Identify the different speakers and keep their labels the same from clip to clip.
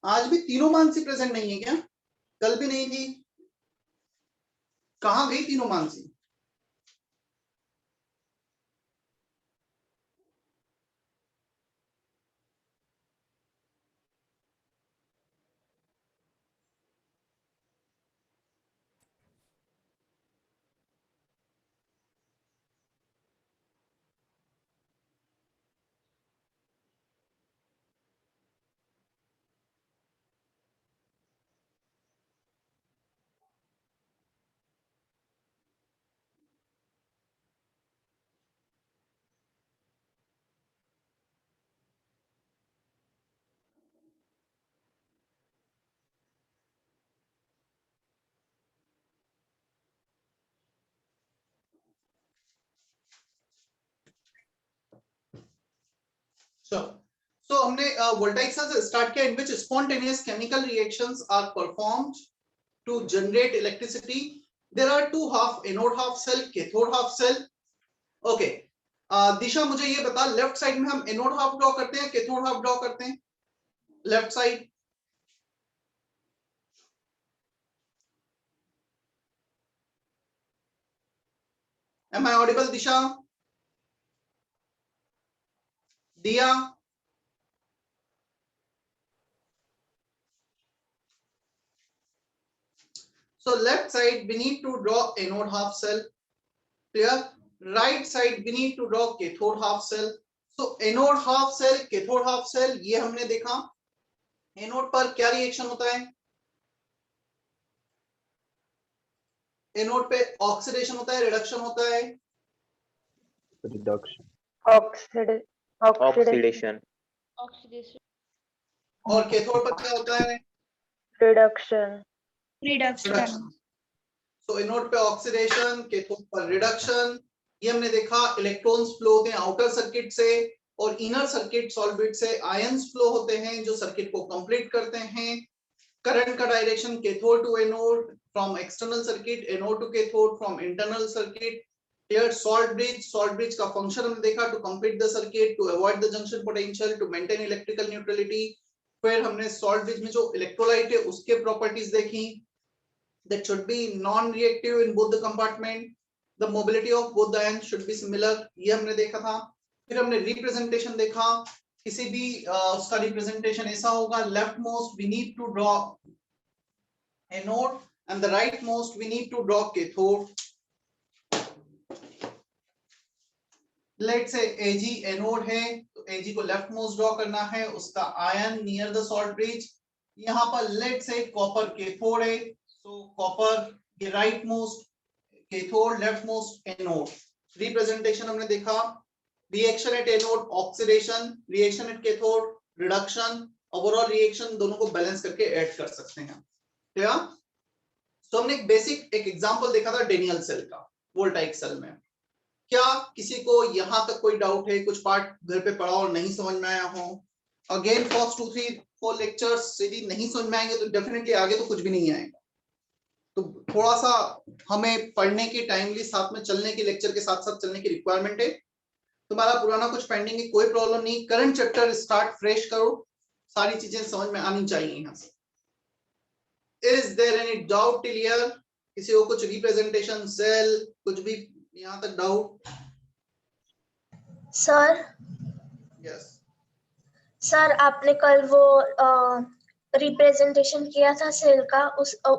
Speaker 1: आज भी तीनों मानसी प्रेजेंट नहीं है क्या? कल भी नहीं थी, कहां गई तीनों मानसी? So हमने वोल्टाइक सेल से स्टार्ट किया, in which spontaneous chemical reactions are performed to generate electricity. There are two half, anode half cell, cathode half cell. Okay, Disha मुझे ये बता, लेफ्ट साइड में हम एनोड हाफ ड्रॉ करते हैं, कैथोड हाफ ड्रॉ करते हैं? Left side, am I audible? Disha, Diya, so left side we need to draw anode half cell, clear? Right side we need to draw cathode half cell. So anode half cell, cathode half cell, ये हमने देखा. Anode पर क्या reaction होता है? Anode पे oxidation होता है, रिडक्शन होता है?
Speaker 2: रिडक्शन,
Speaker 3: ऑक्सीडेशन,
Speaker 1: और कैथोड पर क्या होता है?
Speaker 4: रिडक्शन.
Speaker 1: रिडक्शन. तो एनोड पे ऑक्सीडेशन, कैथोड पर रिडक्शन. ये हमने देखा. इलेक्ट्रॉन्स फ्लो होते हैं आउटर सर्किट से और इनर सर्किट सॉलिड से आयंस फ्लो होते हैं जो सर्किट को कंप्लीट करते हैं. करंट का direction cathode to anode, from external circuit, anode to cathode from internal circuit. Clear? Salt bridge का फंक्शन हमने देखा, to complete the circuit, to avoid the junction potential, to maintain electrical neutrality. फिर हमने salt bridge में जो electrolyte है उसके properties देखी, that should be non-reactive in both the compartment, the mobility of both the ions should be similar, ये हमने देखा था. फिर हमने रिप्रेजेंटेशन देखा, किसी भी उसका रिप्रेजेंटेशन ऐसा होगा, left most we need to draw anode and the right most we need to draw cathode. Let's say Ag anode है तो Ag को लेफ्ट मोस्ट ड्रॉ करना है, उसका ion near the salt bridge. यहाँ पर लेट्स से कॉपर कैथोड है, so copper ये right most, cathode left most anode. Representation हमने देखा. Reaction at anode oxidation, reaction at cathode reduction. Overall reaction दोनों को बैलेंस करके ऐड कर सकते हैं. क्या? तो हमने एक बेसिक एक एग्जांपल देखा था डेनियल सेल का वोल्टाइक सेल में. क्या किसी को यहां तक कोई डाउट है? कुछ पार्ट घर पे पढ़ा और नहीं समझ में आया हो? अगेन फर्स्ट 2 3 4 लेक्चर्स यदि नहीं समझ में आएंगे तो डेफिनेटली आगे तो कुछ भी नहीं आएगा. तो थोड़ा सा हमें पढ़ने की, टाइमली साथ में चलने की, लेक्चर के साथ साथ चलने की रिक्वायरमेंट है. तुम्हारा पुराना कुछ पेंडिंग है, कोई प्रॉब्लम नहीं. करंट चैप्टर स्टार्ट फ्रेश करो, सारी चीजें समझ में आनी चाहिए यहाँ से. Is there any doubt till here? किसी को कुछ रिप्रेजेंटेशन सेल कुछ भी यहाँ तक डाउट?
Speaker 4: Sir,
Speaker 1: yes.
Speaker 4: सर आपने कल वो रिप्रेजेंटेशन किया था सेल का,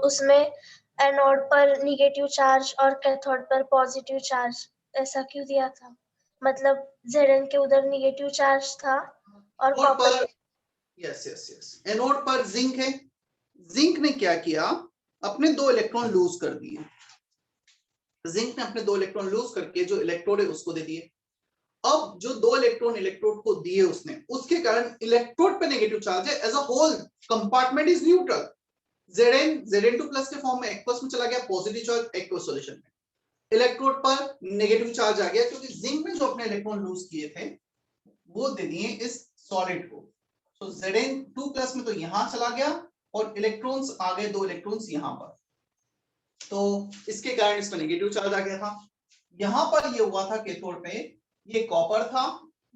Speaker 4: उसमें एनोड पर नेगेटिव चार्ज और कैथोड पर पॉजिटिव चार्ज ऐसा क्यों दिया था? मतलब Zn के उधर नेगेटिव चार्ज था और copper.
Speaker 1: Yes yes yes. Anode पर जिंक है. जिंक ने क्या किया? अपने 2 इलेक्ट्रॉन लूज कर दिए. जिंक ने अपने 2 इलेक्ट्रॉन लूज करके जो इलेक्ट्रोड है उसको दे दिए. अब जो 2 इलेक्ट्रॉन इलेक्ट्रोड को दिए उसने, उसके कारण इलेक्ट्रोड पे नेगेटिव चार्ज है. As a whole compartment is neutral. Zn2 plus के फॉर्म में एक्वस में चला गया, पॉजिटिव चार्ज एक्वस सॉल्यूशन में. इलेक्ट्रोड पर नेगेटिव चार्ज आ गया क्योंकि जिंक ने जो अपने इलेक्ट्रॉन लूज किए थे वो दे दिए इस सॉलिड को. तो Zn2 प्लस में तो यहां चला गया और इलेक्ट्रॉन्स आ गए, 2 इलेक्ट्रॉन्स यहां पर. तो इसके कारण इस पर नेगेटिव चार्ज आ गया था. यहां पर ये हुआ था कैथोड पे, ये कॉपर था,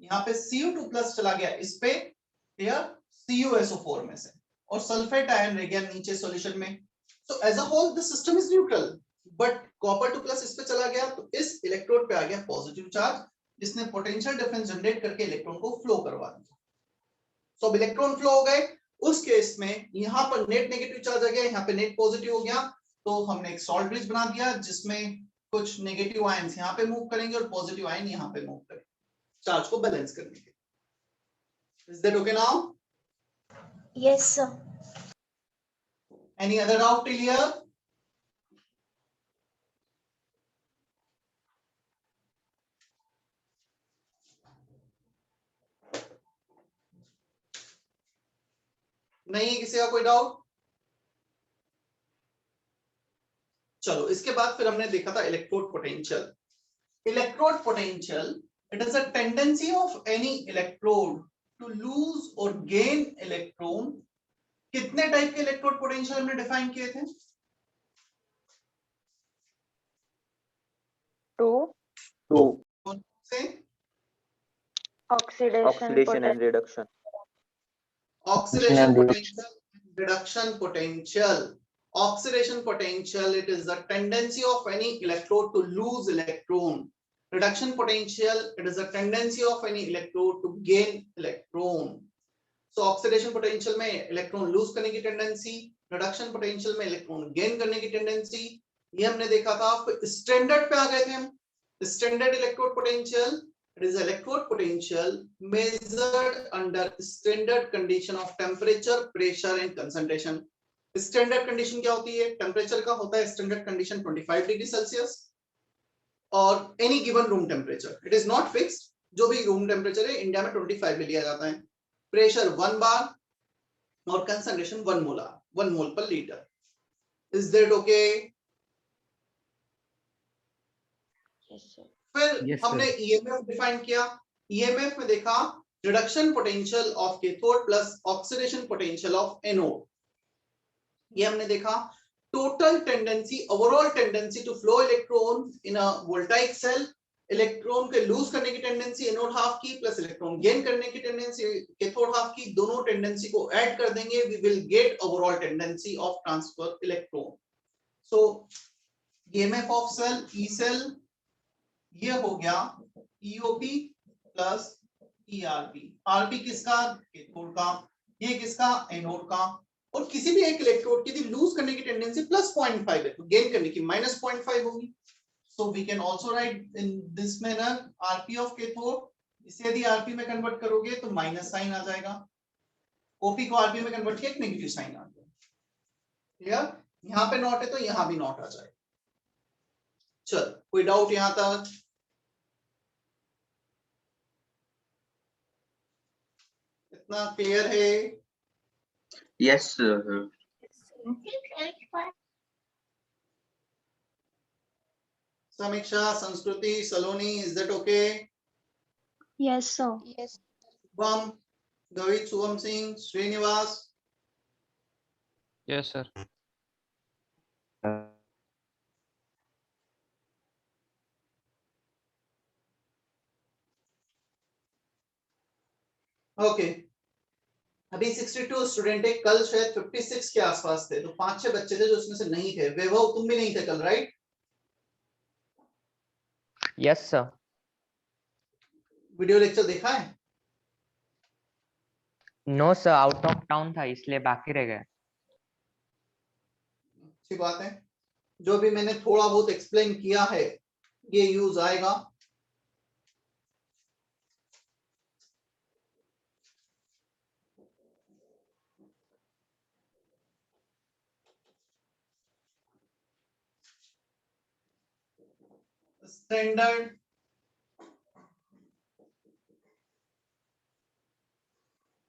Speaker 1: यहाँ पे Cu2 प्लस चला गया इस पे, क्लियर, CuSO4 में से, और सल्फेट आयन रह गया नीचे सॉल्यूशन में। So as a whole the system is neutral, but copper 2 plus इस पे चला गया तो इस इलेक्ट्रोड पे आ गया पॉजिटिव चार्ज, जिसने पोटेंशियल डिफरेंस जनरेट करके इलेक्ट्रॉन को फ्लो करवा दिया। So अब इलेक्ट्रॉन फ्लो हो गए, उस केस में यहाँ पर नेट नेगेटिव चार्ज आ गया, यहाँ पे नेट पॉजिटिव हो गया, तो हमने एक सॉल्ट ब्रिज बना दिया जिसमें कुछ नेगेटिव आयंस यहाँ पे मूव करेंगे और पॉजिटिव आयन यहाँ पे मूव करेंगे चार्ज को बैलेंस करने के लिए। Is that okay now?
Speaker 4: Yes, sir.
Speaker 1: Any other doubt till here? नहीं है किसी का कोई डाउट? चलो इसके बाद फिर हमने देखा था electrode potential. Electrode potential, it is a tendency of any electrode to lose और गेन इलेक्ट्रॉन। कितने टाइप के इलेक्ट्रोड पोटेंशियल हमने डिफाइन किए थे?
Speaker 2: टू
Speaker 1: से
Speaker 2: oxidation and reduction.
Speaker 1: oxidation potential, reduction potential. Oxidation potential, it is the tendency of any electrode to lose electron. Reduction potential, it is the tendency of any electrode to gain electron. So oxidation potential में electron lose करने की tendency, reduction potential में electron gain करने की tendency, ये हमने देखा था। स्टैंडर्ड पे आ गए थे हम। Standard electrode potential, it is electrode potential measured under standard condition of temperature, pressure and concentration. Standard condition क्या होती है? टेम्परेचर का होता है स्टैंडर्ड कंडीशन 25 डिग्री सेल्सियस और any given room temperature, it is not fixed, जो भी room temperature है इंडिया में 25 में लिया जाता है। प्रेशर 1 बार और कंसंट्रेशन 1 मोलार, 1 मोल पर लीटर। Is that okay? फिर हमने ईएमएफ डिफाइन किया। ईएमएफ में देखा reduction potential of cathode plus oxidation potential of anode. ये हमने देखा total tendency, overall tendency to flow electron in a voltaic cell, electron के लूज करने की टेंडेंसी एनोड हाफ की प्लस इलेक्ट्रॉन गेन करने की टेंडेंसी कैथोड हाफ की, दोनों टेंडेंसी को ऐड कर देंगे, we will get overall tendency of transfer electron. So EMF of cell, E cell, ये हो गया ईओपी प्लस ईआरपी। आरपी किसका? कैथोड का। ये किसका? एनोड का। और किसी भी एक इलेक्ट्रोड की यदि लूज करने की टेंडेंसी प्लस 0.5 है तो गेन करने की माइनस 0.5 होगी। So we can also write in this manner RP of cathode. इसे यदि आरपी में कन्वर्ट करोगे तो माइनस साइन आ जाएगा, ओपी को आरपी में कन्वर्ट किया एक नेगेटिव साइन आ जाएगा। क्लियर? यहाँ पे नॉट है तो यहाँ भी नॉट आ जाएगा। चल, कोई डाउट यहां तक? इतना क्लियर है?
Speaker 2: Yes
Speaker 1: Samiksha, Sanskriti, Saloni, is that okay?
Speaker 3: Yes, sir.
Speaker 4: Yes.
Speaker 1: Shubham, Gavit, Shubham Singh, Srinivas.
Speaker 5: Yes, sir.
Speaker 1: Okay, अभी 62 स्टूडेंट है, कल शायद 56 के आसपास थे, तो 5-6 बच्चे थे जो उसमें से नहीं थे। वैभव, तुम भी नहीं थे कल, right?
Speaker 5: Yes, sir.
Speaker 1: Video lecture देखा है?
Speaker 5: No, sir. Out of town था इसलिए बाकी रह गए।
Speaker 1: अच्छी बात है। जो भी मैंने थोड़ा बहुत एक्सप्लेन किया है ये यूज आएगा। स्टैंडर्ड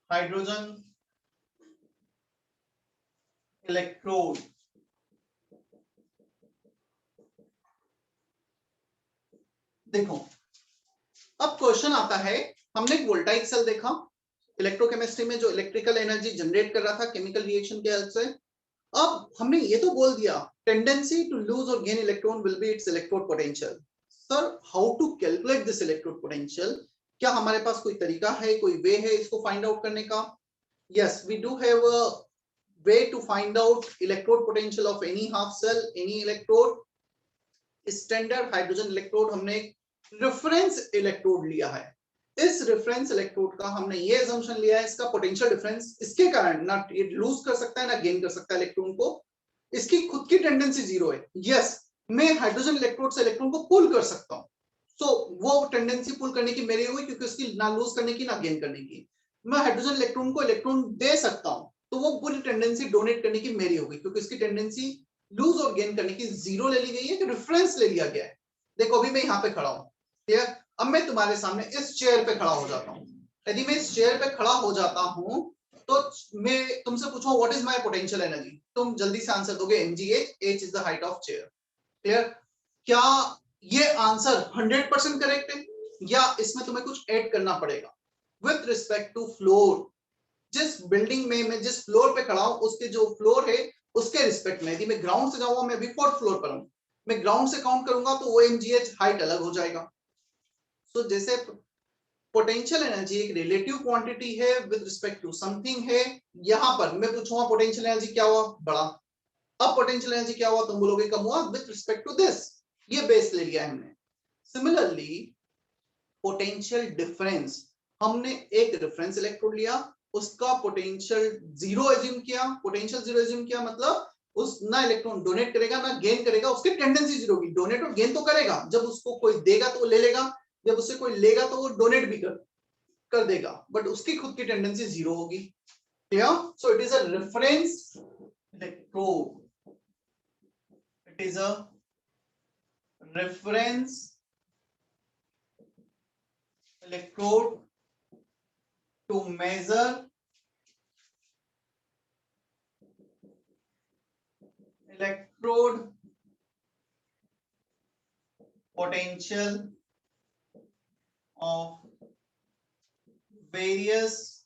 Speaker 1: हाइड्रोजन इलेक्ट्रोड, देखो अब क्वेश्चन आता है, हमने एक वोल्टाइक सेल देखा इलेक्ट्रोकेमिस्ट्री में जो इलेक्ट्रिकल एनर्जी जनरेट कर रहा था केमिकल रिएक्शन के हेल्प से। अब हमने ये तो बोल दिया टेंडेंसी टू लूज और gain electron will be its electrode potential. Sir, how to calculate this electrode potential? क्या हमारे पास कोई तरीका है, कोई वे है इसको फाइंड आउट करने का? Yes, we do have way to find out electrode potential of any half cell, any electrode. Standard hydrogen electrode हमने रेफरेंस इलेक्ट्रोड लिया है। इस रेफरेंस इलेक्ट्रोड का हमने ये assumption लिया है इसका पोटेंशियल डिफरेंस इसके कारण ना ये लूज कर सकता है ना गेन कर सकता है इलेक्ट्रॉन को, इसकी खुद की टेंडेंसी जीरो है। यस, मैं हाइड्रोजन इलेक्ट्रोड से इलेक्ट्रॉन को पुल कर सकता हूँ, सो वो टेंडेंसी पुल करने की मेरी हुई क्योंकि उसकी ना लूज करने की ना गेन करने की। मैं हाइड्रोजन इलेक्ट्रॉन को इलेक्ट्रॉन दे सकता हूँ तो वो पूरी टेंडेंसी डोनेट करने की मेरी होगी क्योंकि इसकी टेंडेंसी लूज और गेन करने की जीरो ले ली गई है कि रेफरेंस ले लिया गया है। देखो अभी मैं यहाँ पे खड़ा हूँ, क्लियर। अब मैं तुम्हारे सामने इस चेयर पे खड़ा हो जाता हूँ। यदि मैं इस चेयर पे खड़ा हो जाता हूँ तो मैं तुमसे पूछूं what is my potential energy, तुम जल्दी से आंसर दोगे mgh, h is the height of chair, clear. क्या ये आंसर 100% करेक्ट है या इसमें तुम्हें कुछ ऐड करना पड़ेगा विथ रिस्पेक्ट टू फ्लोर? जिस बिल्डिंग में मैं जिस फ्लोर पे खड़ा हूं उसके जो फ्लोर है उसके रिस्पेक्ट में, यदि मैं ग्राउंड से जाऊंगा मैं भी फोर्थ फ्लोर पर हूं, मैं ग्राउंड से काउंट करूंगा तो वो mgh हाइट अलग हो जाएगा। सो जैसे पोटेंशियल एनर्जी एक रिलेटिव क्वांटिटी है विद रिस्पेक्ट टू समथिंग है, यहां पर मैं पूछूंगा पोटेंशियल एनर्जी क्या हुआ, बढ़ा। अब पोटेंशियल एनर्जी क्या हुआ, तुम बोलोगे कम हुआ विद रिस्पेक्ट टू दिस, ये बेस ले लिया हमने। सिमिलरली पोटेंशियल डिफरेंस, हमने एक रेफरेंस इलेक्ट्रोड लिया, उसका पोटेंशियल जीरो एज्यूम किया। पोटेंशियल जीरो एज्यूम किया मतलब उस ना इलेक्ट्रॉन डोनेट करेगा ना गेन करेगा, उसकी टेंडेंसी जीरो होगी। डोनेट और गेन तो करेगा, जब उसको कोई देगा तो वो ले लेगा, जब उससे कोई लेगा तो वो डोनेट भी कर देगा, बट उसकी खुद की टेंडेंसी जीरो होगी, clear. So it is a reference electrode, it is a reference electrode to measure electrode potential of various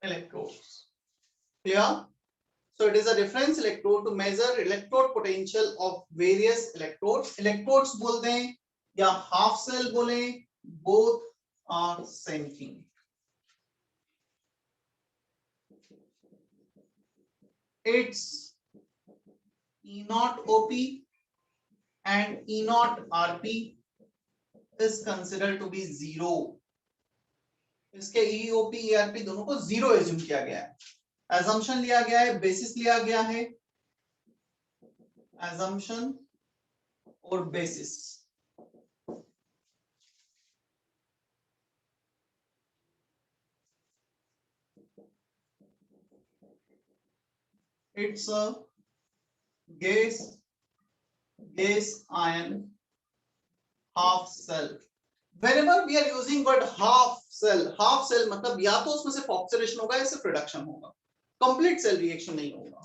Speaker 1: electrodes, clear. So it is a reference electrode to measure electrode potential of various electrodes. Electrodes बोलते हैं या half cell बोले, both are same thing. Its E naught OP and E naught RP is considered to be zero. इसके EOP ERP दोनों को zero assume किया गया है, assumption लिया गया है, basis लिया गया है, assumption और basis। It's a gas ion half cell. Whenever we are using word half cell मतलब या तो उसमें सिर्फ ऑक्सीडेशन होगा या सिर्फ रिडक्शन होगा, कंप्लीट सेल रिएक्शन नहीं होगा।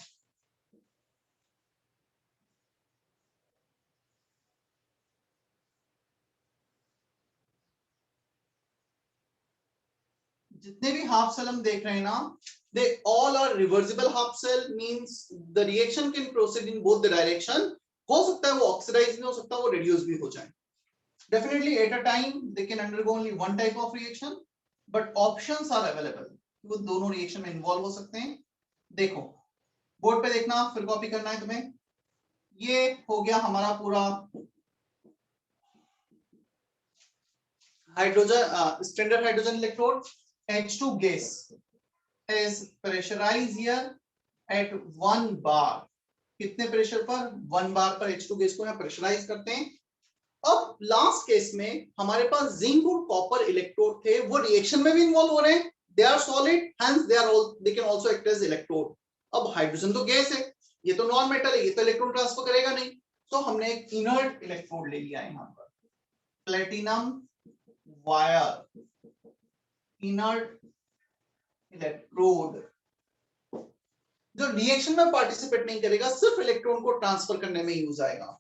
Speaker 1: जितने भी हाफ सेल हम देख रहे हैं ना, they all are reversible half cell, means the reaction can proceed in both the direction. हो सकता है वो ऑक्सीडाइज भी हो सकता है वो रिड्यूस भी हो जाए। Definitely at a time they can undergo only one type of reaction, but options are available, वो दोनों रिएक्शन में इन्वॉल्व हो सकते हैं। देखो बोर्ड पे देखना, फिर कॉपी करना है तुम्हें। ये हो गया हमारा पूरा hydrogen standard hydrogen electrode. H2 gas is pressurized here at 1 bar. कितने प्रेशर पर? 1 बार पर H2 गैस को यहाँ प्रेशराइज करते हैं। अब लास्ट केस में हमारे पास जिंक और कॉपर इलेक्ट्रोड थे, वो रिएक्शन में भी इन्वॉल्व हो रहे हैं, they are solid, hence they can also act as electrode. अब हाइड्रोजन तो गैस है, ये तो नॉन मेटल है, ये तो इलेक्ट्रॉन ट्रांसफर करेगा नहीं, तो हमने एक इनर्ट इलेक्ट्रोड ले लिया है यहाँ पर, प्लेटिनम वायर इनर्ट इलेक्ट्रोड, जो रिएक्शन में पार्टिसिपेट नहीं करेगा, सिर्फ इलेक्ट्रॉन को ट्रांसफर करने में यूज आएगा।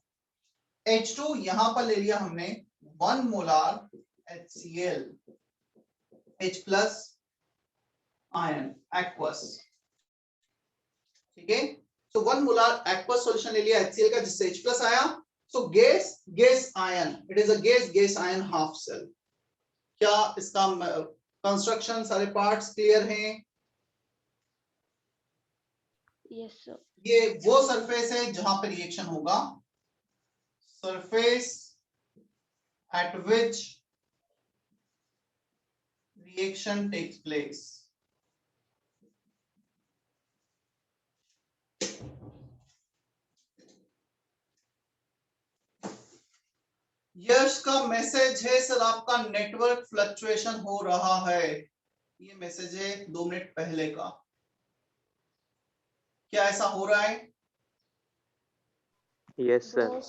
Speaker 1: H2 यहां पर ले लिया हमने 1 molar HCl, H plus ion aqueous, ठीक है। तो 1 मोलार एक्वस सॉल्यूशन ले लिया HCl का जिससे H प्लस आया। So gas ion, it is a gas ion half cell. क्या इसका कंस्ट्रक्शन सारे पार्ट्स क्लियर हैं?
Speaker 3: Yes, sir.
Speaker 1: ये वो सरफेस है जहां पे रिएक्शन होगा, surface at which reaction takes place. Yash का मैसेज है सर आपका नेटवर्क फ्लक्चुएशन हो रहा है, ये मैसेज है 2 मिनट पहले का। क्या ऐसा हो रहा है?
Speaker 2: Yes, sir.
Speaker 4: No,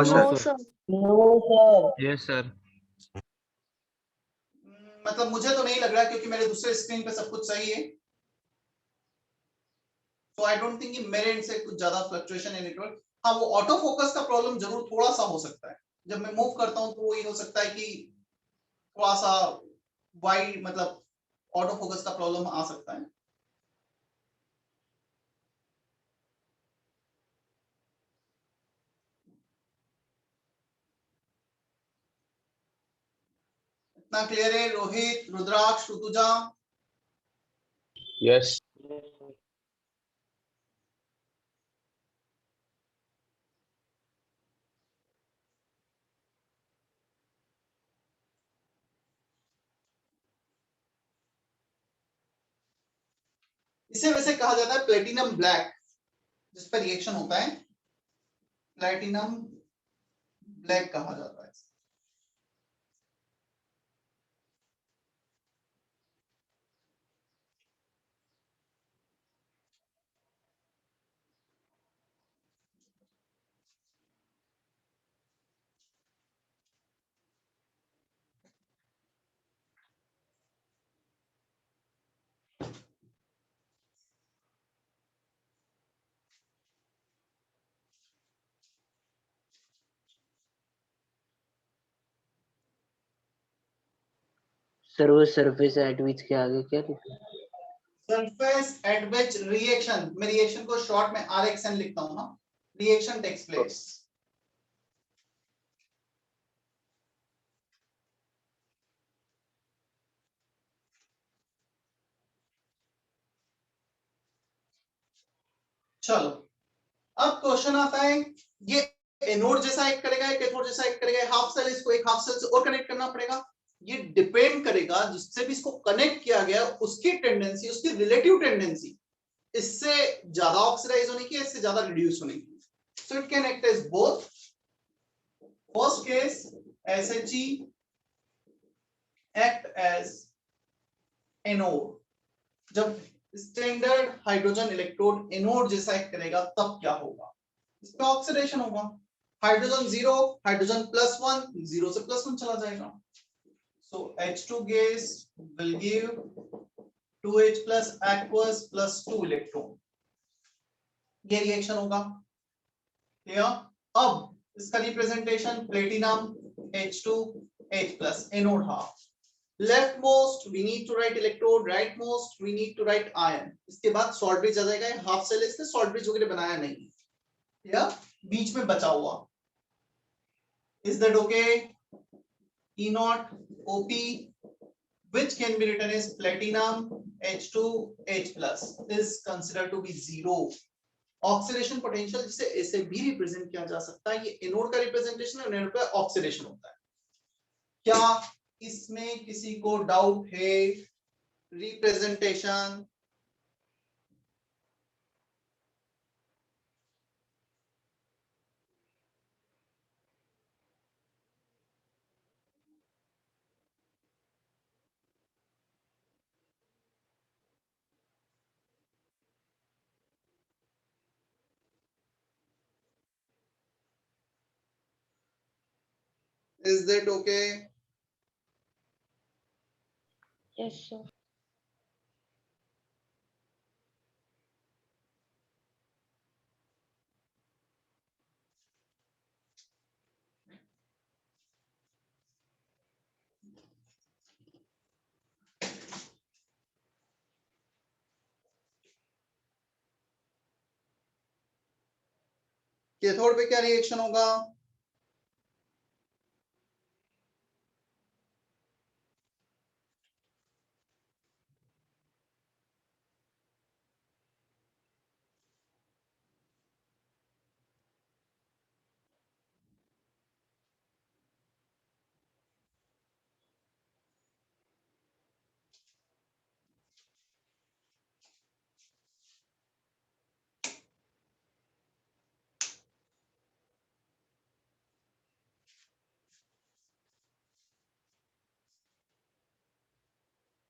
Speaker 4: sir.
Speaker 2: No, sir.
Speaker 4: No, sir.
Speaker 6: Yes, sir.
Speaker 1: मतलब मुझे तो नहीं लग रहा क्योंकि मेरे दूसरे स्क्रीन पे सब कुछ सही है, तो आई डोंट थिंक मेरे एंड से कुछ ज्यादा फ्लक्चुएशन है नेटवर्क। हाँ, वो ऑटो फोकस का प्रॉब्लम जरूर थोड़ा सा हो सकता है, जब मैं मूव करता हूँ तो वो ये हो सकता है कि थोड़ा सा वाइड, मतलब ऑटो फोकस का प्रॉब्लम आ सकता है। इतना क्लियर है? रोहित, रुद्राक्ष, ऋतुजा?
Speaker 6: Yes.
Speaker 1: इसे वैसे कहा जाता है प्लेटिनम ब्लैक, जिस पर रिएक्शन होता है प्लेटिनम ब्लैक कहा जाता है।
Speaker 7: सर वो सरफेस एट विच के आगे क्या लिखा?
Speaker 1: सरफेस एट विच रिएक्शन, मैं रिएक्शन को शॉर्ट में RXN लिखता हूं ना, रिएक्शन टेक्स प्लेस। चलो अब क्वेश्चन आता है, ये एनोड जैसा एक्ट करेगा, कैथोड जैसा एक्ट करेगा, हाफ सेल, इसको एक हाफ सेल से और कनेक्ट करना पड़ेगा। ये डिपेंड करेगा जिससे भी इसको कनेक्ट किया गया उसकी टेंडेंसी, उसकी रिलेटिव टेंडेंसी इससे ज्यादा ऑक्सीडाइज होने की, इससे ज्यादा रिड्यूस होने की। So it can act as both. First case SHE act as anode, जब स्टैंडर्ड हाइड्रोजन इलेक्ट्रोड एनोड जैसा एक्ट करेगा तब क्या होगा? इसका ऑक्सीडेशन होगा। हाइड्रोजन 0, हाइड्रोजन +1, 0 से +1 चला जाएगा। सो H2 gas will give 2H plus aqueous plus 2 electron, ये रिएक्शन होगा। क्लियर? अब इसका representation platinum H2H plus anode half, left most we need to write electrode, right most we need to write ion. इसके बाद salt bridge आ जाएगा, half cell इसने salt bridge वगैरह बनाया नहीं, या बीच में बचा हुआ। Is that okay? E naught OP which can be written as platinum H2H plus is considered to be 0। Oxidation potential जिसे ऐसे भी रिप्रेजेंट किया जा सकता है, ये एनोड का रिप्रेजेंटेशन है, एनोड का ऑक्सीडेशन होता है। क्या इसमें किसी को डाउट है? Representation is that okay?
Speaker 3: Yes, sir.
Speaker 1: Cathode पे क्या रिएक्शन होगा?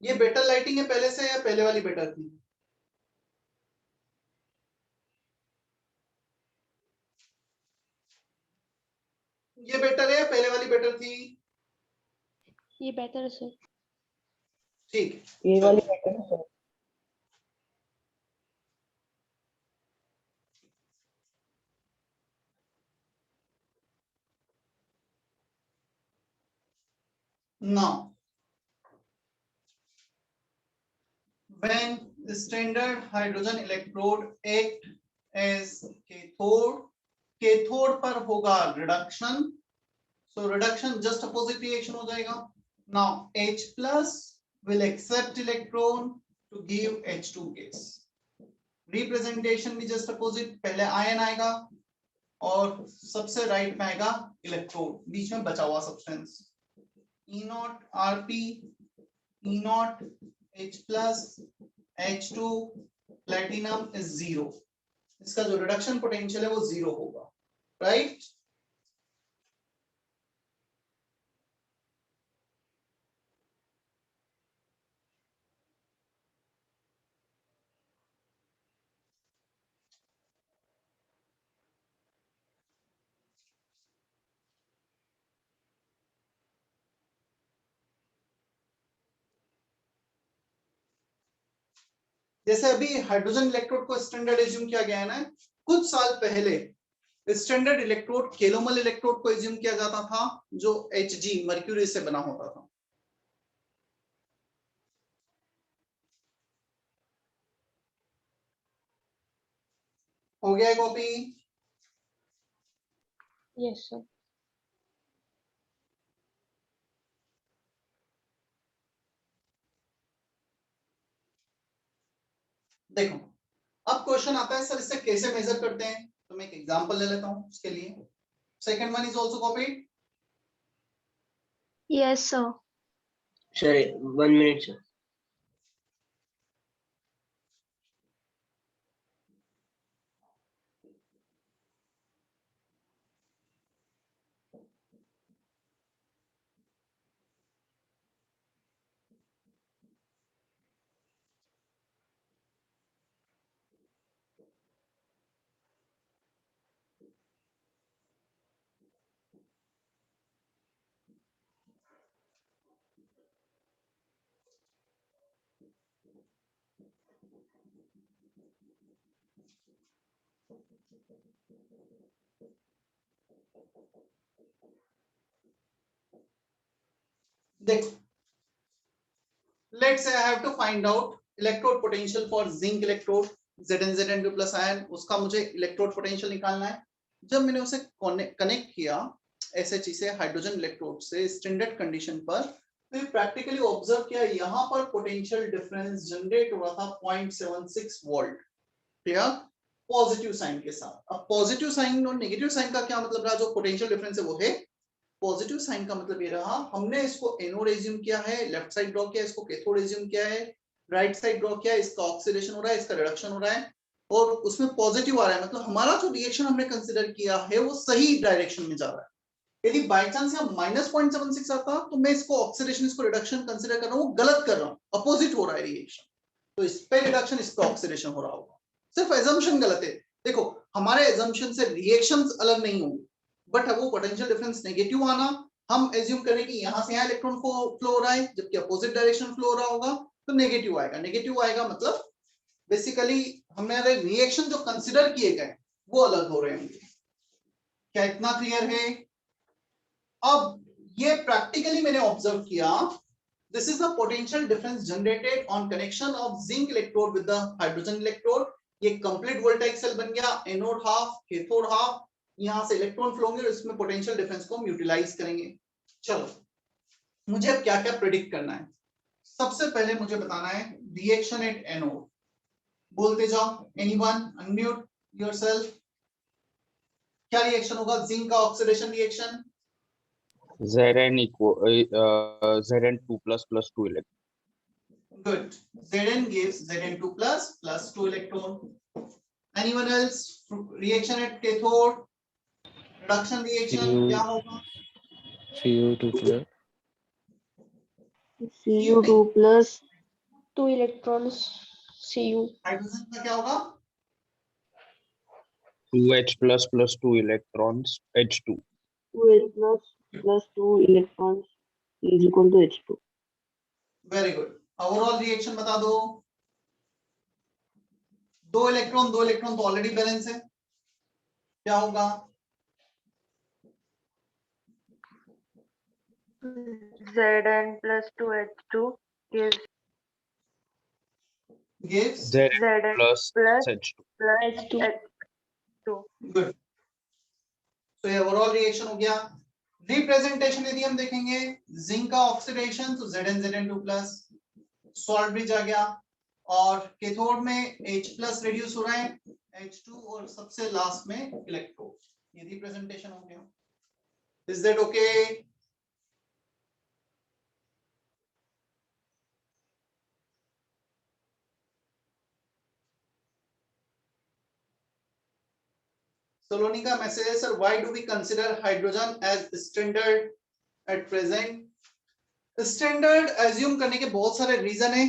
Speaker 1: ये बेटर लाइटिंग है पहले से या पहले वाली बेटर थी? ये बेटर है या पहले वाली बेटर थी?
Speaker 3: ये बेटर है सर।
Speaker 1: ठीक है,
Speaker 6: ये
Speaker 1: चलो।
Speaker 6: वाली बेटर है sir.
Speaker 1: Now, when the standard hydrogen electrode act as cathode, cathode पर होगा reduction, so reduction just opposite reaction हो जाएगा. Now H plus will accept electron to give H2 gas. Representation भी just opposite, पहले ion आएगा और सबसे right में आएगा इलेक्ट्रोड, बीच में बचा हुआ substance. E0 Rp, E0 H plus H2 platinum is 0. इसका जो रिडक्शन पोटेंशियल है वो 0 होगा, राइट? जैसे अभी हाइड्रोजन इलेक्ट्रोड को स्टैंडर्ड एज्यूम किया गया है ना, कुछ साल पहले स्टैंडर्ड इलेक्ट्रोड केलोमल इलेक्ट्रोड को एज्यूम किया जाता था जो Hg मर्क्यूरी से बना होता था. हो गया है कॉपी?
Speaker 3: Yes sir.
Speaker 1: देखो अब क्वेश्चन आता है सर इससे कैसे मेजर करते हैं, तो मैं एक एग्जांपल ले लेता हूं उसके लिए. Second one is also copied.
Speaker 4: Yes, sir.
Speaker 7: Sir, 1 minute, sir.
Speaker 1: देखो, let's say I have to find out electrode potential for zinc electrode Zn plus ion. उसका मुझे इलेक्ट्रोड पोटेंशियल निकालना है. जब मैंने उसे कनेक्ट किया SHE से हाइड्रोजन इलेक्ट्रोड से स्टैंडर्ड कंडीशन पर, तो प्रैक्टिकली ऑब्जर्व किया यहाँ पर पोटेंशियल डिफरेंस जनरेट हो रहा था 0.76 वोल्ट. क्लियर? पॉजिटिव साइन के साथ. अब पॉजिटिव साइन और नेगेटिव साइन का क्या मतलब रहा? जो पोटेंशियल डिफरेंस है वो है पॉजिटिव साइन का मतलब ये रहा, हमने इसको एनोड एज्यूम किया है, लेफ्ट साइड ड्रॉ किया, इसको कैथोड एज्यूम किया है, राइट साइड ड्रॉ किया, इसका ऑक्सीडेशन हो रहा है, इसका रिडक्शन हो रहा है और उसमें पॉजिटिव आ रहा है. मतलब हमारा जो रिएक्शन हमने कंसीडर किया है वो सही डायरेक्शन में जा रहा है. यदि बाय चांस यहाँ -0.76 आता तो मैं इसको ऑक्सीडेशन, इसको रिडक्शन कंसीडर कर रहा हूँ, गलत कर रहा हूँ, अपोजिट हो रहा है रिएक्शन. तो इस पे रिडक्शन, इस पे ऑक्सीडेशन हो रहा होगा. सिर्फ एजम्पशन गलत है. देखो हमारे एजम्पशन से रिएक्शंस अलग नहीं होंगे, बट वो पोटेंशियल डिफरेंस नेगेटिव आना, हम एज्यूम करें कि यहां से यहाँ इलेक्ट्रॉन फ्लो हो रहा है जबकि अपोजिट डायरेक्शन फ्लो हो रहा होगा, तो नेगेटिव आएगा. नेगेटिव आएगा मतलब बेसिकली हमारे रिएक्शन जो कंसीडर किए गए वो अलग हो रहे होंगे. क्या इतना क्लियर है? अब ये प्रैक्टिकली मैंने ऑब्जर्व किया. This is the potential difference generated on connection of zinc electrode with the hydrogen electrode. ये कंप्लीट वोल्टाइक सेल बन गया, एनोड हाफ, कैथोड हाफ. यहां से इलेक्ट्रॉन फ्लो होंगे और इसमें पोटेंशियल डिफरेंस को यूटिलाइज करेंगे. चलो मुझे अब क्या क्या प्रेडिक्ट करना है. सबसे पहले मुझे बताना है रिएक्शन एट एनोड. बोलते जाओ, एनीवन अनम्यूट योरसेल्फ. क्या रिएक्शन होगा? जिंक का oxidation reaction.
Speaker 8: Zn Zn2 plus 2 electron.
Speaker 1: Good. Zn gives Zn2 plus 2 electron. Anyone else? Reaction at cathode. Reduction reaction क्या होगा?
Speaker 6: Cu2 plus
Speaker 1: Cu2
Speaker 6: plus
Speaker 3: 2 electrons Cu.
Speaker 1: Hydrogen का क्या होगा?
Speaker 8: 2H plus 2 electrons H2.
Speaker 6: 2H plus 2 electrons is equal to H2.
Speaker 1: Very good. Overall reaction बता दो. 2 electron तो already balance है. क्या होगा?
Speaker 9: Zn plus 2H2 gives
Speaker 1: gives
Speaker 8: Zn plus
Speaker 9: plus
Speaker 8: H2.
Speaker 3: H2.
Speaker 9: H2.
Speaker 1: Good. तो ये ओवरऑल रिएक्शन हो गया. रिप्रेजेंटेशन यदि हम देखेंगे जिंक का ऑक्सीडेशन तो Zn2+ सॉल्ट ब्रिज आ गया और कैथोड में H+ रिड्यूस हो रहा है H2 और सबसे लास्ट में इलेक्ट्रोड. ये रिप्रेजेंटेशन हो गया. Is that okay? Salonika message, sir, why do we consider hydrogen as standard at present? Standard assume करने के बहुत सारे रीजन है.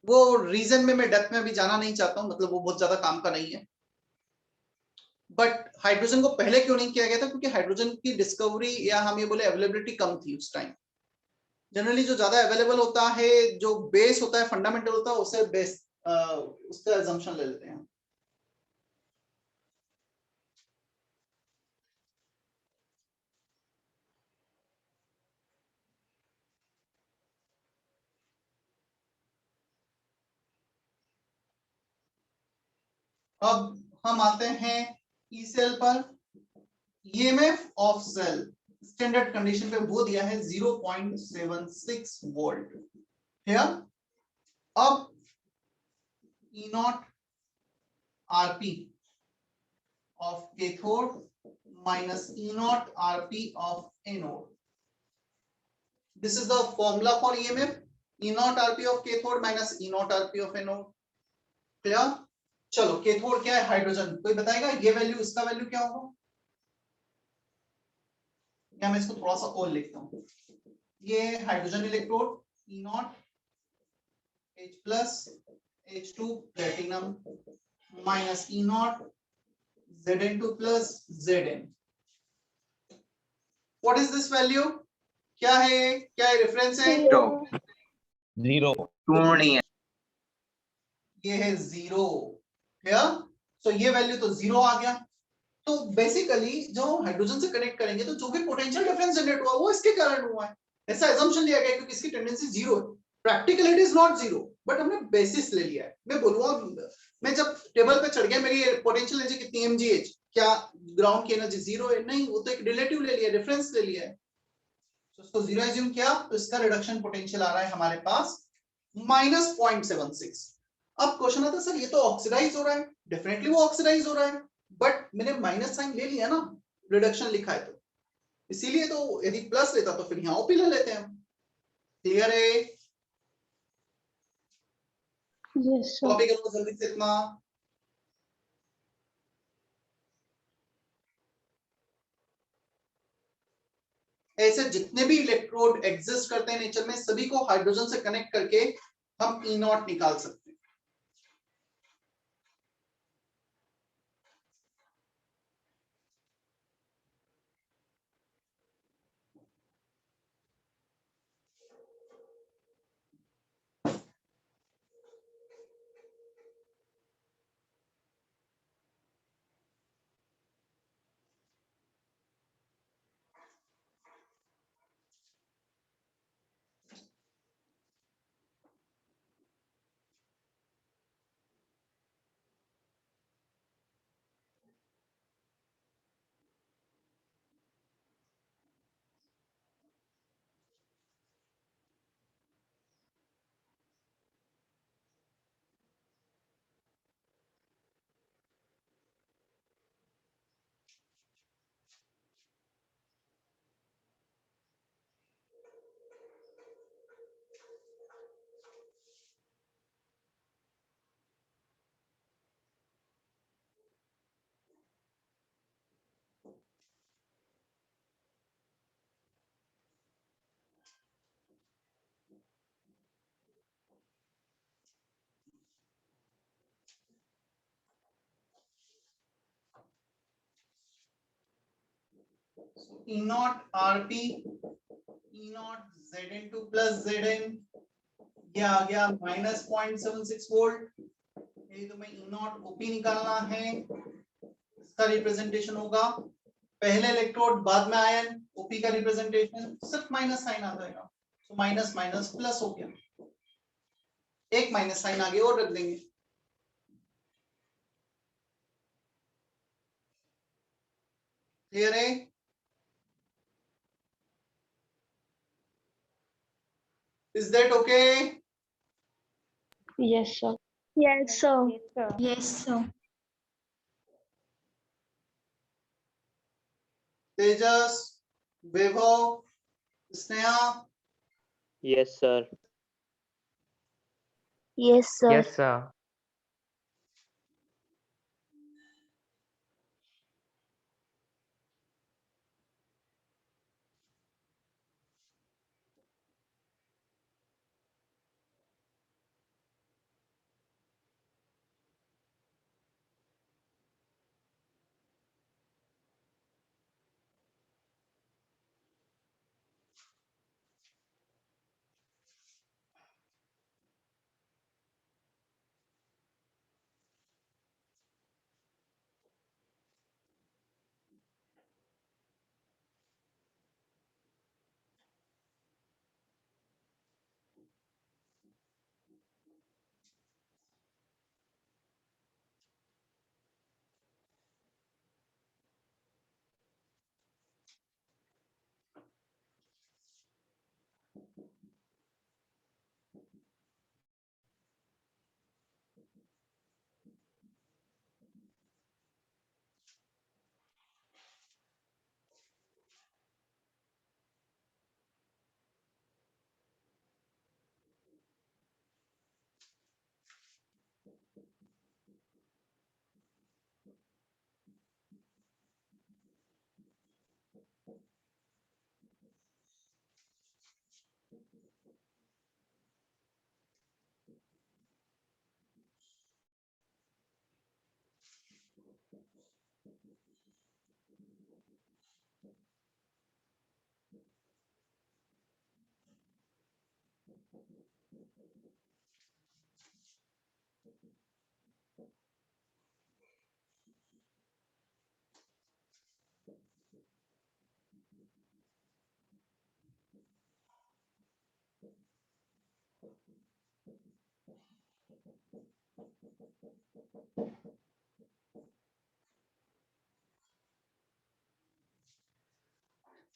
Speaker 1: वो रीजन में मैं डेप्थ में अभी जाना नहीं चाहता हूं, मतलब वो बहुत ज्यादा काम का नहीं है. बट हाइड्रोजन को पहले क्यों नहीं किया गया था? क्योंकि हाइड्रोजन की डिस्कवरी या हम ये बोले अवेलेबिलिटी कम थी उस टाइम. जनरली जो ज्यादा अवेलेबल होता है, जो बेस होता है, फंडामेंटल होता है, उसे बेस उसका अजम्पशन ले लेते हैं. अब हम आते हैं ई सेल पर. EMF of cell standard condition पे वो दिया है 0.76 वोल्ट. हियर अब E0 Rp of cathode minus E0 Rp of anode. This is the formula for EMF. E0 Rp of cathode minus E0 Rp of anode. Clear? चलो, cathode क्या है? Hydrogen. कोई बताएगा ये वैल्यू, इसका वैल्यू क्या होगा? या मैं इसको थोड़ा सा और लिखता हूं. ये hydrogen electrode E0 H+ H2 platinum minus E0 Zn2+ Zn. What is this value? क्या है? क्या है? रेफरेंस है?
Speaker 3: Zero.
Speaker 8: 0.
Speaker 2: 2 नहीं है.
Speaker 1: ये है 0. क्लियर? सो ये वैल्यू तो 0 आ गया. तो बेसिकली जो हाइड्रोजन से कनेक्ट करेंगे तो जो भी पोटेंशियल डिफरेंस जनरेट हुआ वो इसके कारण हुआ है. ऐसा असम्पशन लिया गया क्योंकि इसकी टेंडेंसी 0 है. Practically it is not 0, but हमने बेसिस ले लिया है. मैं बोलूंगा, मैं जब टेबल पे चढ़ गया, मेरी पोटेंशियल एनर्जी कितनी mgh, क्या ग्राउंड की एनर्जी 0 है? नहीं, वो तो एक रिलेटिव ले लिया, रेफरेंस ले लिया है. तो इसको 0 एज्यूम किया तो इसका रिडक्शन पोटेंशियल आ रहा है हमारे पास -0.76. अब क्वेश्चन आता है, सर ये तो ऑक्सीडाइज हो रहा है. डेफिनेटली वो ऑक्सीडाइज हो रहा है, बट मैंने माइनस साइन ले लिया ना, रिडक्शन लिखा है तो इसीलिए. तो यदि प्लस लेता तो फिर यहाँ ओपी ले लेते हैं. क्लियर है?
Speaker 3: Yes, sir.
Speaker 1: कॉपी करो जल्दी से इतना. ऐसे जितने भी इलेक्ट्रोड एग्जिस्ट करते हैं नेचर में, सभी को हाइड्रोजन से कनेक्ट करके हम E0 निकाल सकते हैं. So E naught RT, E naught Zn2 plus Zn, ये आ गया -0.76 वोल्ट। ये तो मैं E naught OP निकालना है, इसका रिप्रेजेंटेशन होगा पहले इलेक्ट्रोड बाद में आयन, OP का रिप्रेजेंटेशन सिर्फ माइनस साइन आ जाएगा, तो माइनस माइनस प्लस हो गया, एक माइनस साइन आगे और रख देंगे। क्लियर है? Is that okay?
Speaker 3: Yes, sir.
Speaker 4: Yes, sir.
Speaker 10: Yes, sir.
Speaker 1: Tejas, Vaibhav, Sneha,
Speaker 2: Yes, sir.
Speaker 4: Yes, sir.
Speaker 5: Yes, sir.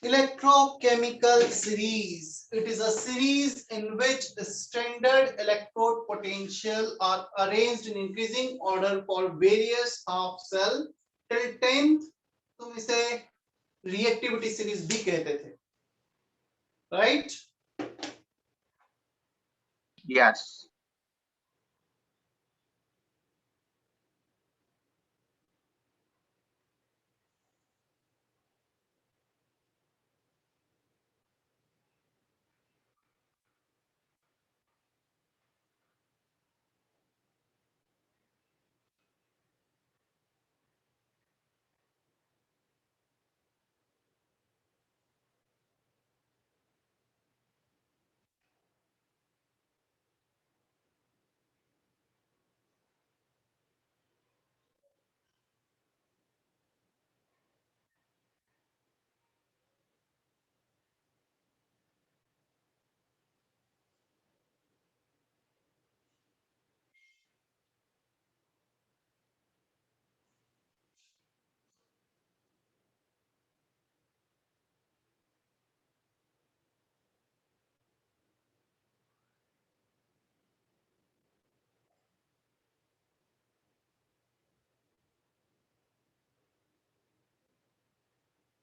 Speaker 1: Electrochemical series. It is a series in which standard electrode potential are arranged in increasing order for various half cell till 10th. तुम इसे reactivity series भी कहते थे, right?
Speaker 2: Yes.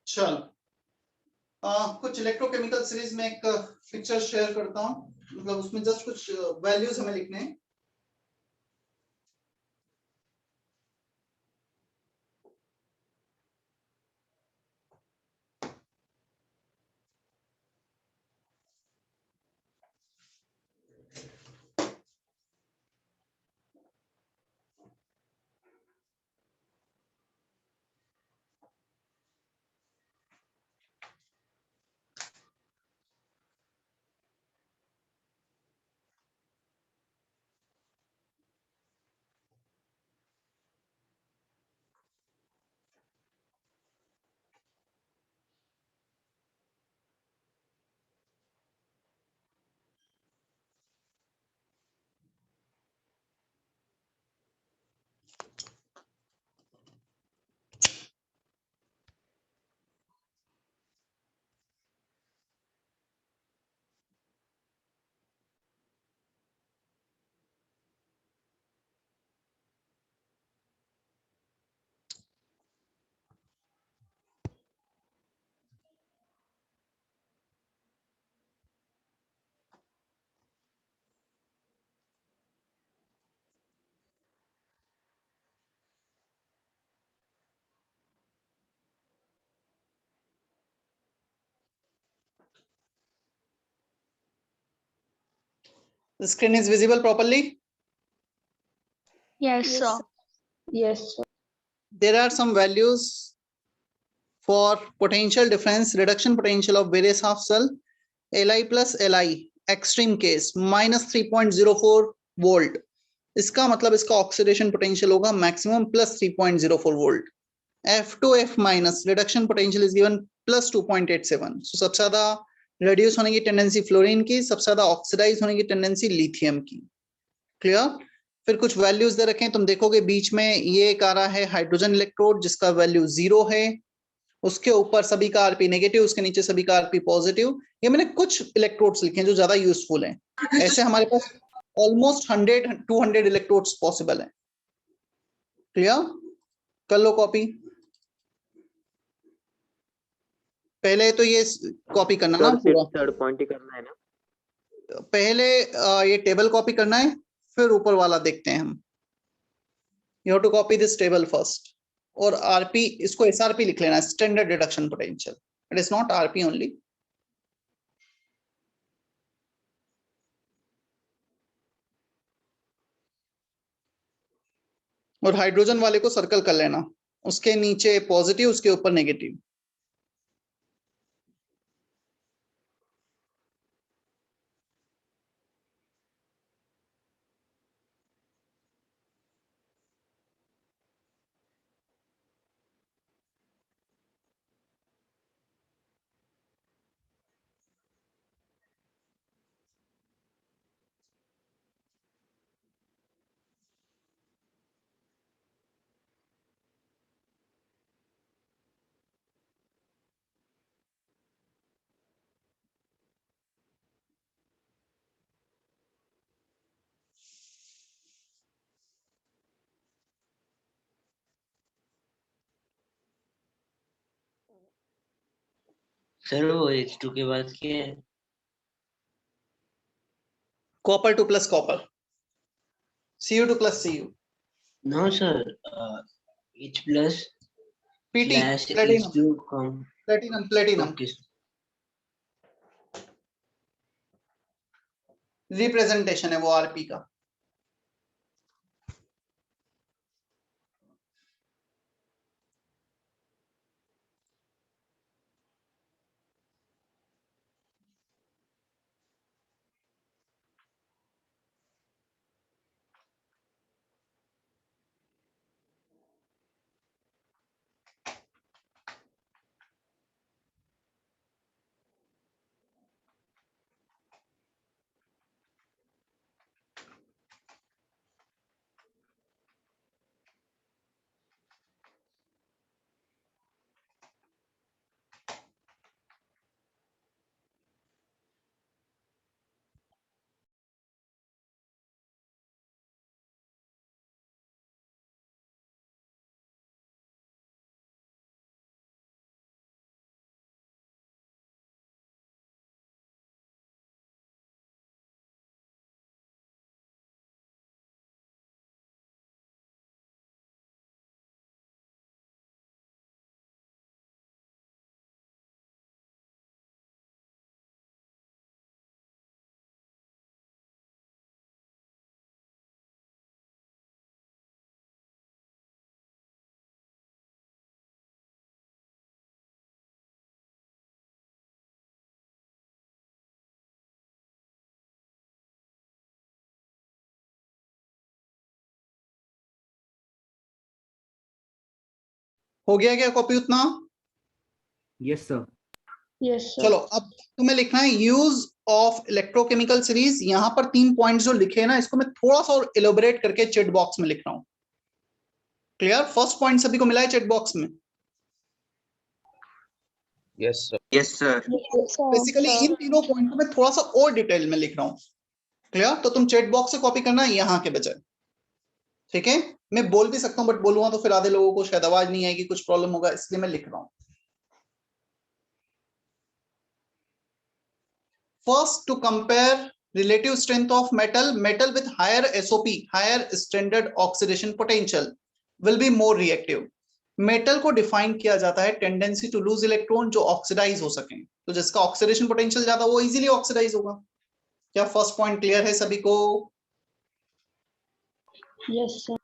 Speaker 1: चल, कुछ electrochemical series में एक picture share करता हूँ, मतलब उसमें जस्ट कुछ वैल्यूज हमें लिखने हैं। The screen is visible properly.
Speaker 3: Yes, sir.
Speaker 6: Yes, sir.
Speaker 1: There are some values for potential difference reduction potential of various half cell. Li plus Li extreme case minus 3.04 volt, इसका मतलब इसका oxidation potential होगा maximum plus 3.04 volt. F2F minus reduction potential is given plus 2.87. सो सबसे ज्यादा reduce होने की tendency fluorine की, सबसे ज्यादा ऑक्सीडाइज होने की टेंडेंसी लिथियम की. क्लियर? फिर कुछ वैल्यूज दे रखे हैं, तुम देखोगे बीच में ये एक आ रहा है हाइड्रोजन इलेक्ट्रोड जिसका वैल्यू 0 है, उसके ऊपर सभी का आरपी नेगेटिव, उसके नीचे सभी का आरपी पॉजिटिव. ये मैंने कुछ इलेक्ट्रोड्स लिखे हैं जो ज्यादा यूजफुल हैं. ऐसे हमारे पास ऑलमोस्ट 100-200 इलेक्ट्रोड्स पॉसिबल हैं. क्लियर? कर लो कॉपी. पहले तो ये कॉपी करना ना पूरा,
Speaker 2: थर्ड पॉइंट ही करना है ना.
Speaker 1: पहले ये टेबल कॉपी करना है, फिर ऊपर वाला देखते हैं हम. You have to copy this table first. और आरपी, इसको एसआरपी लिख लेना, standard reduction potential. It is not RP only. और हाइड्रोजन वाले को सर्कल कर लेना, उसके नीचे पॉजिटिव, उसके ऊपर नेगेटिव.
Speaker 7: सर वो H2 के बाद क्या है?
Speaker 1: Copper 2 plus copper, Cu2 plus Cu.
Speaker 7: No sir, H plus
Speaker 1: Pt
Speaker 7: slash
Speaker 1: platinum,
Speaker 7: H2 come.
Speaker 1: Platinum
Speaker 7: okay.
Speaker 1: Representation है वो आरपी का. हो गया क्या कॉपी उतना?
Speaker 10: Yes sir.
Speaker 3: Yes, sir.
Speaker 1: चलो अब तुम्हें लिखना है यूज ऑफ इलेक्ट्रोकेमिकल सीरीज. यहाँ पर 3 पॉइंट्स जो लिखे हैं ना, इसको मैं थोड़ा सा और एलोबरेट करके चैट बॉक्स में लिख रहा हूँ. क्लियर? फर्स्ट पॉइंट सभी को मिला है चैट बॉक्स में?
Speaker 8: Yes, sir.
Speaker 2: Yes sir.
Speaker 3: Yes, sir.
Speaker 1: Basically इन तीनों पॉइंट को मैं थोड़ा सा और डिटेल में लिख रहा हूँ. क्लियर? तो तुम चैट बॉक्स से कॉपी करना है यहाँ के बजाय. ठीक है? मैं बोल भी सकता हूँ, बट बोलूंगा तो फिर आधे लोगों को शायद आवाज नहीं आएगी, कुछ प्रॉब्लम होगा, इसलिए मैं लिख रहा हूँ. First, to compare relative strength of metal with higher SOP, higher standard oxidation potential, will be more reactive. Metal को डिफाइन किया जाता है टेंडेंसी टू लूज इलेक्ट्रॉन जो ऑक्सीडाइज हो सके. तो जिसका ऑक्सीडेशन पोटेंशियल ज्यादा वो इजीली ऑक्सीडाइज होगा. क्या फर्स्ट पॉइंट क्लियर है सभी को?
Speaker 3: Yes, sir.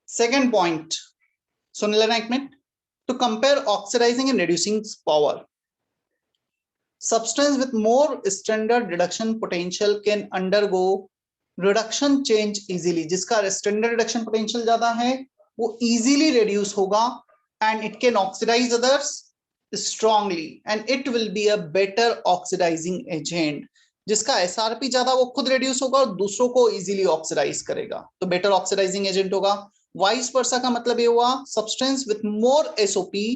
Speaker 1: सेकेंड पॉइंट सुन लेना एक minute. To compare oxidizing and reducing power, substance with more standard reduction potential can undergo reduction change easily. जिसका standard reduction potential ज्यादा है वो easily reduce होगा and it can oxidize others strongly and it will be a better oxidizing agent. जिसका SRP ज्यादा वो खुद reduce होगा और दूसरों को easily oxidize करेगा तो better oxidizing agent होगा. वाइस वर्सा का मतलब ये हुआ substance with more SOP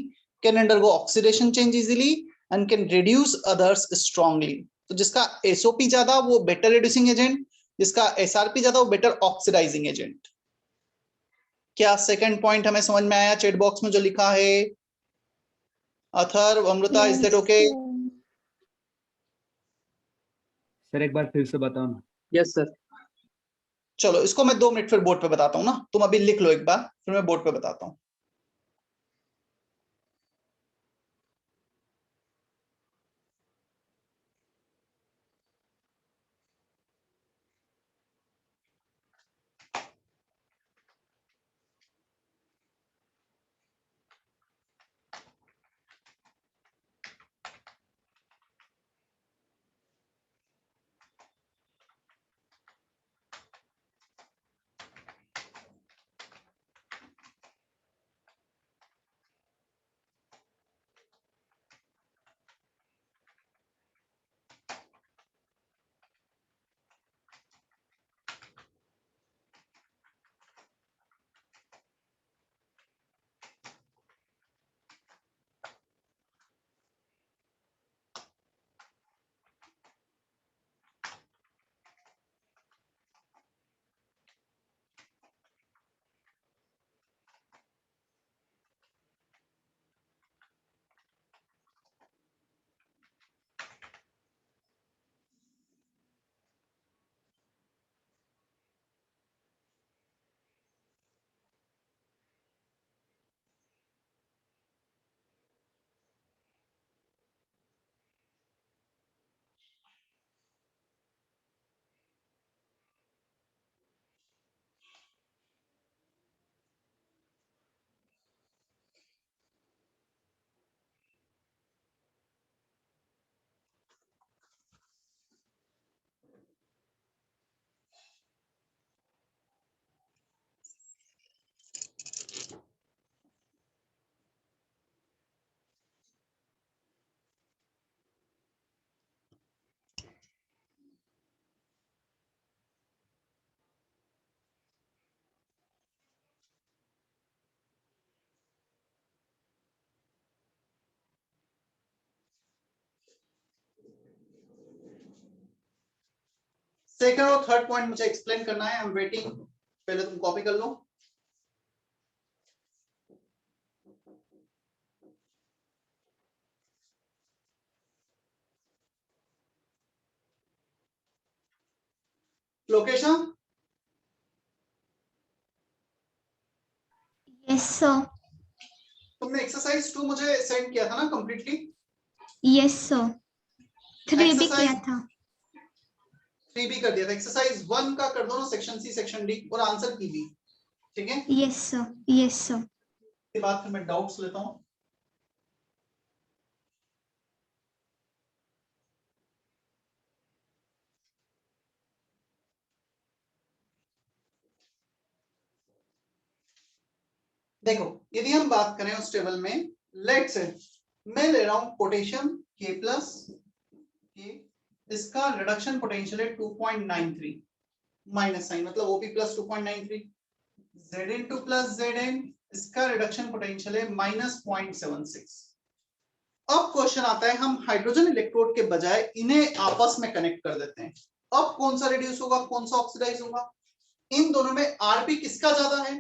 Speaker 1: can undergo oxidation change easily and can reduce others strongly. तो जिसका एसओपी ज्यादा वो बेटर रिड्यूसिंग एजेंट, जिसका एसआरपी ज्यादा वो बेटर ऑक्सीडाइजिंग एजेंट. क्या सेकंड पॉइंट हमें समझ में आया? चैट बॉक्स में जो लिखा है Atharva, Amrita, is that okay?
Speaker 10: Sir एक बार फिर से बताओ ना.
Speaker 7: Yes sir.
Speaker 1: चलो इसको मैं 2 मिनट फिर बोर्ड पे बताता हूँ ना, तुम अभी लिख लो एक बार फिर मैं बोर्ड पे बताता हूँ. सेकंड और थर्ड पॉइंट मुझे एक्सप्लेन करना है. I am waiting. पहले तुम कॉपी कर लो. Location
Speaker 11: yes sir.
Speaker 1: तुमने एक्सरसाइज 2 मुझे सेंड किया था ना कंप्लीटली?
Speaker 11: Yes sir. 3 भी किया
Speaker 1: एक्सरसाइज
Speaker 11: था.
Speaker 1: 3 भी कर दिया था। एक्सरसाइज 1 का कर दो ना सेक्शन सी सेक्शन डी और आंसर की भी, ठीक है।
Speaker 11: Yes sir, yes sir.
Speaker 1: इसके बाद फिर मैं डाउट्स लेता हूं। देखो यदि हम बात करें उस टेबल में, लेट्स से मैं ले रहा हूं पोटेशियम K प्लस के, इसका रिडक्शन पोटेंशियल है 2.93 माइनस साइन मतलब OP plus 2.93, Zn2 plus Zn इसका रिडक्शन पोटेंशियल है -0.76। अब क्वेश्चन आता है हम हाइड्रोजन इलेक्ट्रोड के बजाय इन्हें आपस में कनेक्ट कर देते हैं। अब कौन सा रिड्यूस होगा, कौन सा ऑक्सीडाइज होगा? इन दोनों में आरपी किसका ज्यादा है?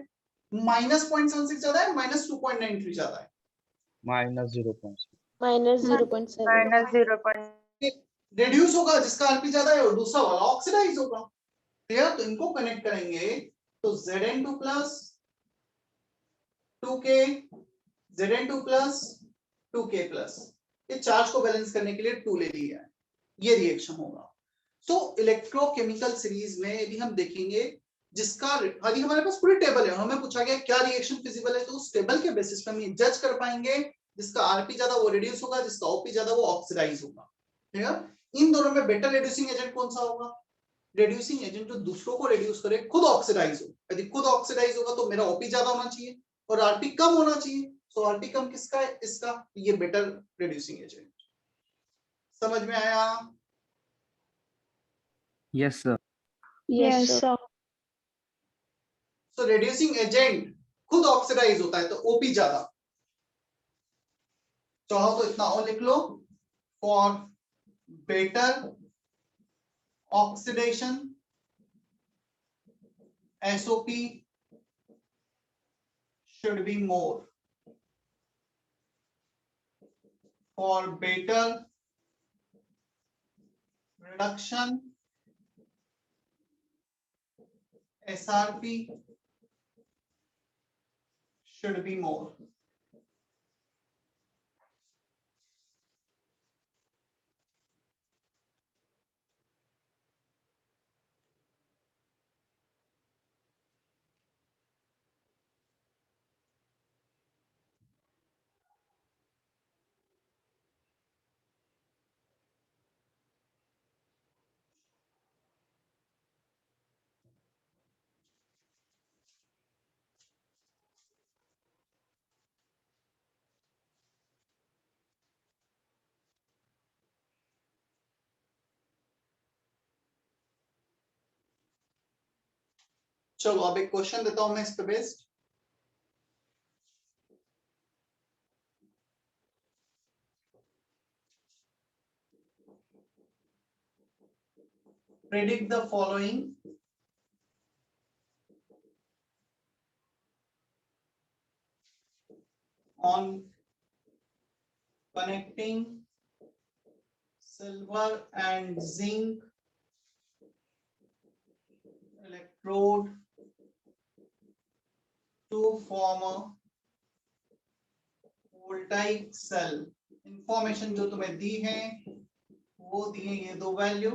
Speaker 1: -0.76 ज्यादा है, -2.93 ज्यादा है?
Speaker 8: -0.6
Speaker 3: -0.7
Speaker 9: -0.
Speaker 1: रिड्यूस होगा जिसका आरपी ज्यादा है और दूसरा वाला ऑक्सीडाइज होगा। क्लियर? तो इनको कनेक्ट करेंगे तो Zn2 plus 2k, Zn2 plus 2k plus, ये चार्ज को बैलेंस करने के लिए 2 ले लिया है, ये रिएक्शन होगा। तो इलेक्ट्रोकेमिकल सीरीज में यदि हम देखेंगे जिसका, यदि हमारे पास पूरी टेबल है और हमें पूछा गया क्या रिएक्शन फिजिबल है, तो उस टेबल के बेसिस पे हम ये जज कर पाएंगे जिसका आरपी ज्यादा वो रिड्यूस होगा, जिसका ओपी ज्यादा वो ऑक्सीडाइज होगा। क्लियर? इन दोनों में बेटर रिड्यूसिंग एजेंट कौन सा होगा? रिड्यूसिंग एजेंट जो दूसरों को रिड्यूस करे खुद ऑक्सीडाइज हो। यदि खुद ऑक्सीडाइज होगा तो मेरा ओपी ज्यादा होना चाहिए और आरपी कम होना चाहिए। तो आरपी कम किसका है? इसका। ये बेटर रिड्यूसिंग एजेंट। समझ में आया?
Speaker 10: Yes sir.
Speaker 3: यस सर
Speaker 1: तो रिड्यूसिंग एजेंट खुद ऑक्सीडाइज होता है तो ओपी ज्यादा। चाहो तो इतना और लिख लो, for better oxidation SOP should be more. For better reduction SRP should be more. चलो अब एक क्वेश्चन देता हूं मैं इस पे based. Predict the following on connecting silver and zinc electrode to form a voltaic cell। Information जो तुम्हें दी है वो दी है ये दो वैल्यू।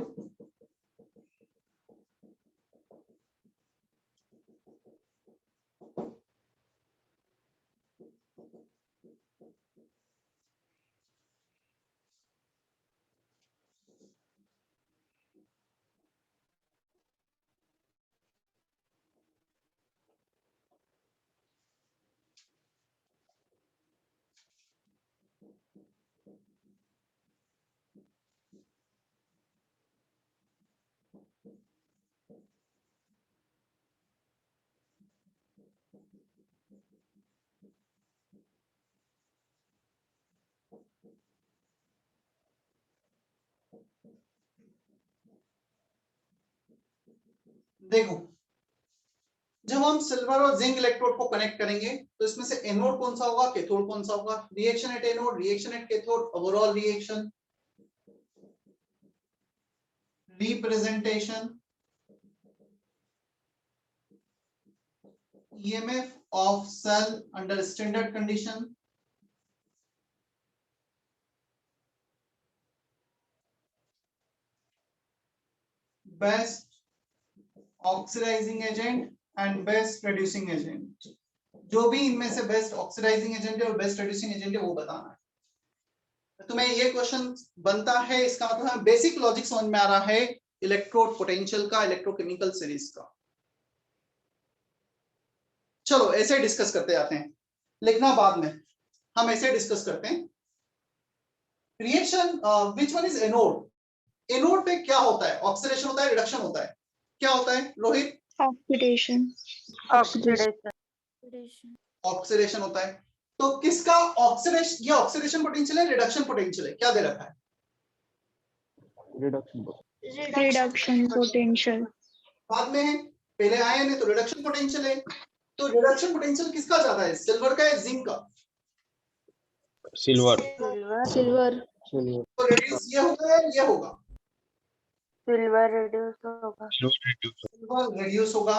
Speaker 1: देखो जब हम सिल्वर और जिंक इलेक्ट्रोड को कनेक्ट करेंगे तो इसमें से एनोड कौन सा होगा, कैथोड कौन सा होगा? Reaction at anode, reaction at cathode, overall reaction. Representation EMF of cell under standard condition, best oxidising agent and best reducing agent. जो भी इनमें से बेस्ट ऑक्सीडाइजिंग एजेंट है और बेस्ट रिड्यूसिंग एजेंट है वो बताना है। तुम्हें ये क्वेश्चन बनता है, इसका मतलब बेसिक लॉजिक समझ में आ रहा है इलेक्ट्रोड पोटेंशियल का, इलेक्ट्रोकेमिकल सीरीज का। चलो ऐसे डिस्कस करते जाते हैं, लिखना बाद में, हम ऐसे डिस्कस करते हैं। Reaction which one is anode? Anode पे क्या होता है? ऑक्सीडेशन होता है, रिडक्शन होता है, क्या होता है रोहित?
Speaker 3: Oxidation.
Speaker 9: ऑक्सीडेशन।
Speaker 1: ऑक्सीडेशन होता है। तो किसका ऑक्सीडेशन, ये ऑक्सीडेशन पोटेंशियल है, रिडक्शन पोटेंशियल है, क्या दे रखा है?
Speaker 3: Reduction potential.
Speaker 1: बाद में है, पहले आयन है तो रिडक्शन पोटेंशियल है। तो रिडक्शन पोटेंशियल किसका ज्यादा है, सिल्वर का या जिंक का?
Speaker 8: सिल्वर।
Speaker 3: Silver.
Speaker 1: तो रिड्यूस ये होगा या ये होगा?
Speaker 9: सिल्वर रिड्यूस होगा।
Speaker 1: सिल्वर रिड्यूस होगा।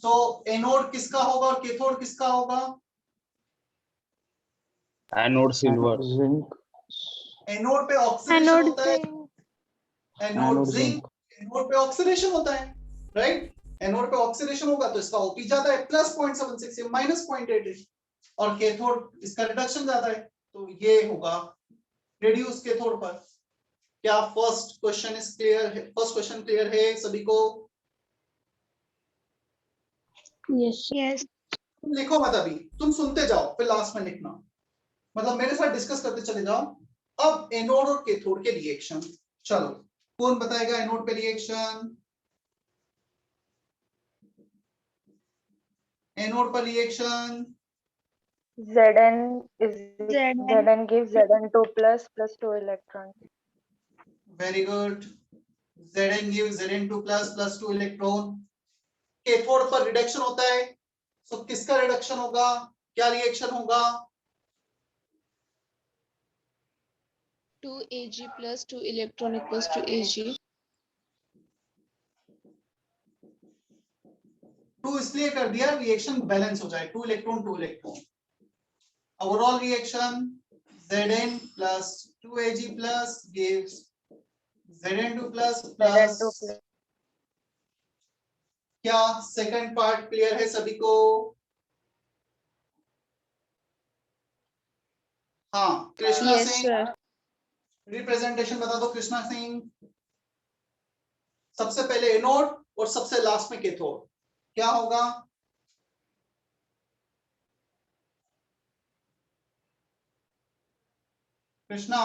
Speaker 1: तो एनोड किसका होगा और कैथोड किसका होगा?
Speaker 8: Anode silver.
Speaker 1: एनोड पे ऑक्सीडेशन होता है, एनोड जिंक। एनोड पे ऑक्सीडेशन होता है, राइट? एनोड पे ऑक्सीडेशन होगा तो इसका ओपी ज्यादा है, प्लस 0.76 है, माइनस 0.8 है। और कैथोड इसका रिडक्शन ज्यादा है, तो ये होगा रिड्यूस कैथोड पर। क्या फर्स्ट क्वेश्चन इज क्लियर है? फर्स्ट क्वेश्चन क्लियर है सभी को?
Speaker 3: Yes.
Speaker 1: तुम लिखो मत अभी, तुम सुनते जाओ फिर लास्ट में लिखना, मतलब मेरे साथ डिस्कस करते चले जाओ। अब एनोड और कैथोड के रिएक्शन, चलो कौन बताएगा एनोड पे रिएक्शन? एनोड पर reaction
Speaker 9: Zn
Speaker 3: Zn.
Speaker 9: gives Zn2 plus 2 electrons.
Speaker 1: Very good. Zn gives Zn2 plus 2 electron. Cathode पर रिडक्शन होता है, तो किसका रिडक्शन होगा, क्या रिएक्शन होगा?
Speaker 3: 2 Ag plus 2 electron equals to Ag.
Speaker 1: 2 इसलिए कर दिया रिएक्शन बैलेंस हो जाए, 2 electron 2 electron. Overall reaction Zn plus 2Ag plus gives Zn2 plus क्या सेकंड पार्ट क्लियर है सभी को? हाँ Krishna
Speaker 3: Yes,
Speaker 1: Singh,
Speaker 3: sir.
Speaker 1: Representation बता दो कृष्णा सिंह। सबसे पहले एनोड और सबसे लास्ट में कैथोड, क्या होगा? Krishna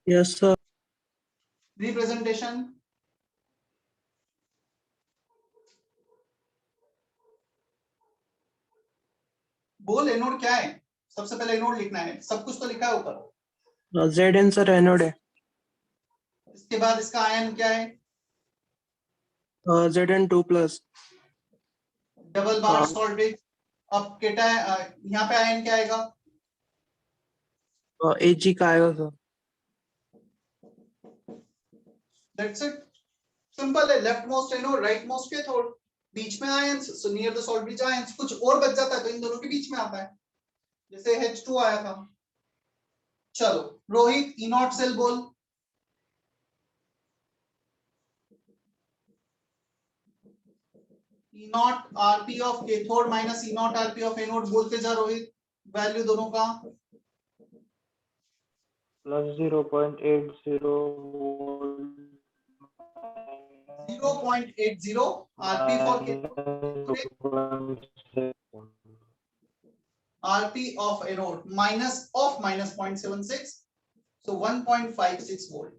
Speaker 7: yes sir.
Speaker 1: रिप्रेजेंटेशन। बोल एनोड क्या है, सबसे पहले एनोड लिखना है, सब कुछ तो लिखा है ऊपर।
Speaker 7: Zn सर एनोड है।
Speaker 1: इसके बाद इसका आयन क्या है?
Speaker 7: Zn2 plus.
Speaker 1: डबल बार सॉल्वेट। अब केटा यहाँ पे आयन क्या आएगा?
Speaker 7: Ag का आएगा सर।
Speaker 1: दैट्स इट, सिंपल है। Left most anode, right most cathode, बीच में ions, so near the salt bridge ions. कुछ और बच जाता है तो इन दोनों के बीच में आता है, जैसे H2 आया था। चलो रोहित ई नॉट सेल बोल। E naught RP of cathode minus E naught RP of anode, बोलते जा रोहित, वैल्यू दोनों का।
Speaker 2: plus 0.80
Speaker 1: 0.80 RP for RP of anode minus of minus 0.76, so 1.56 volt।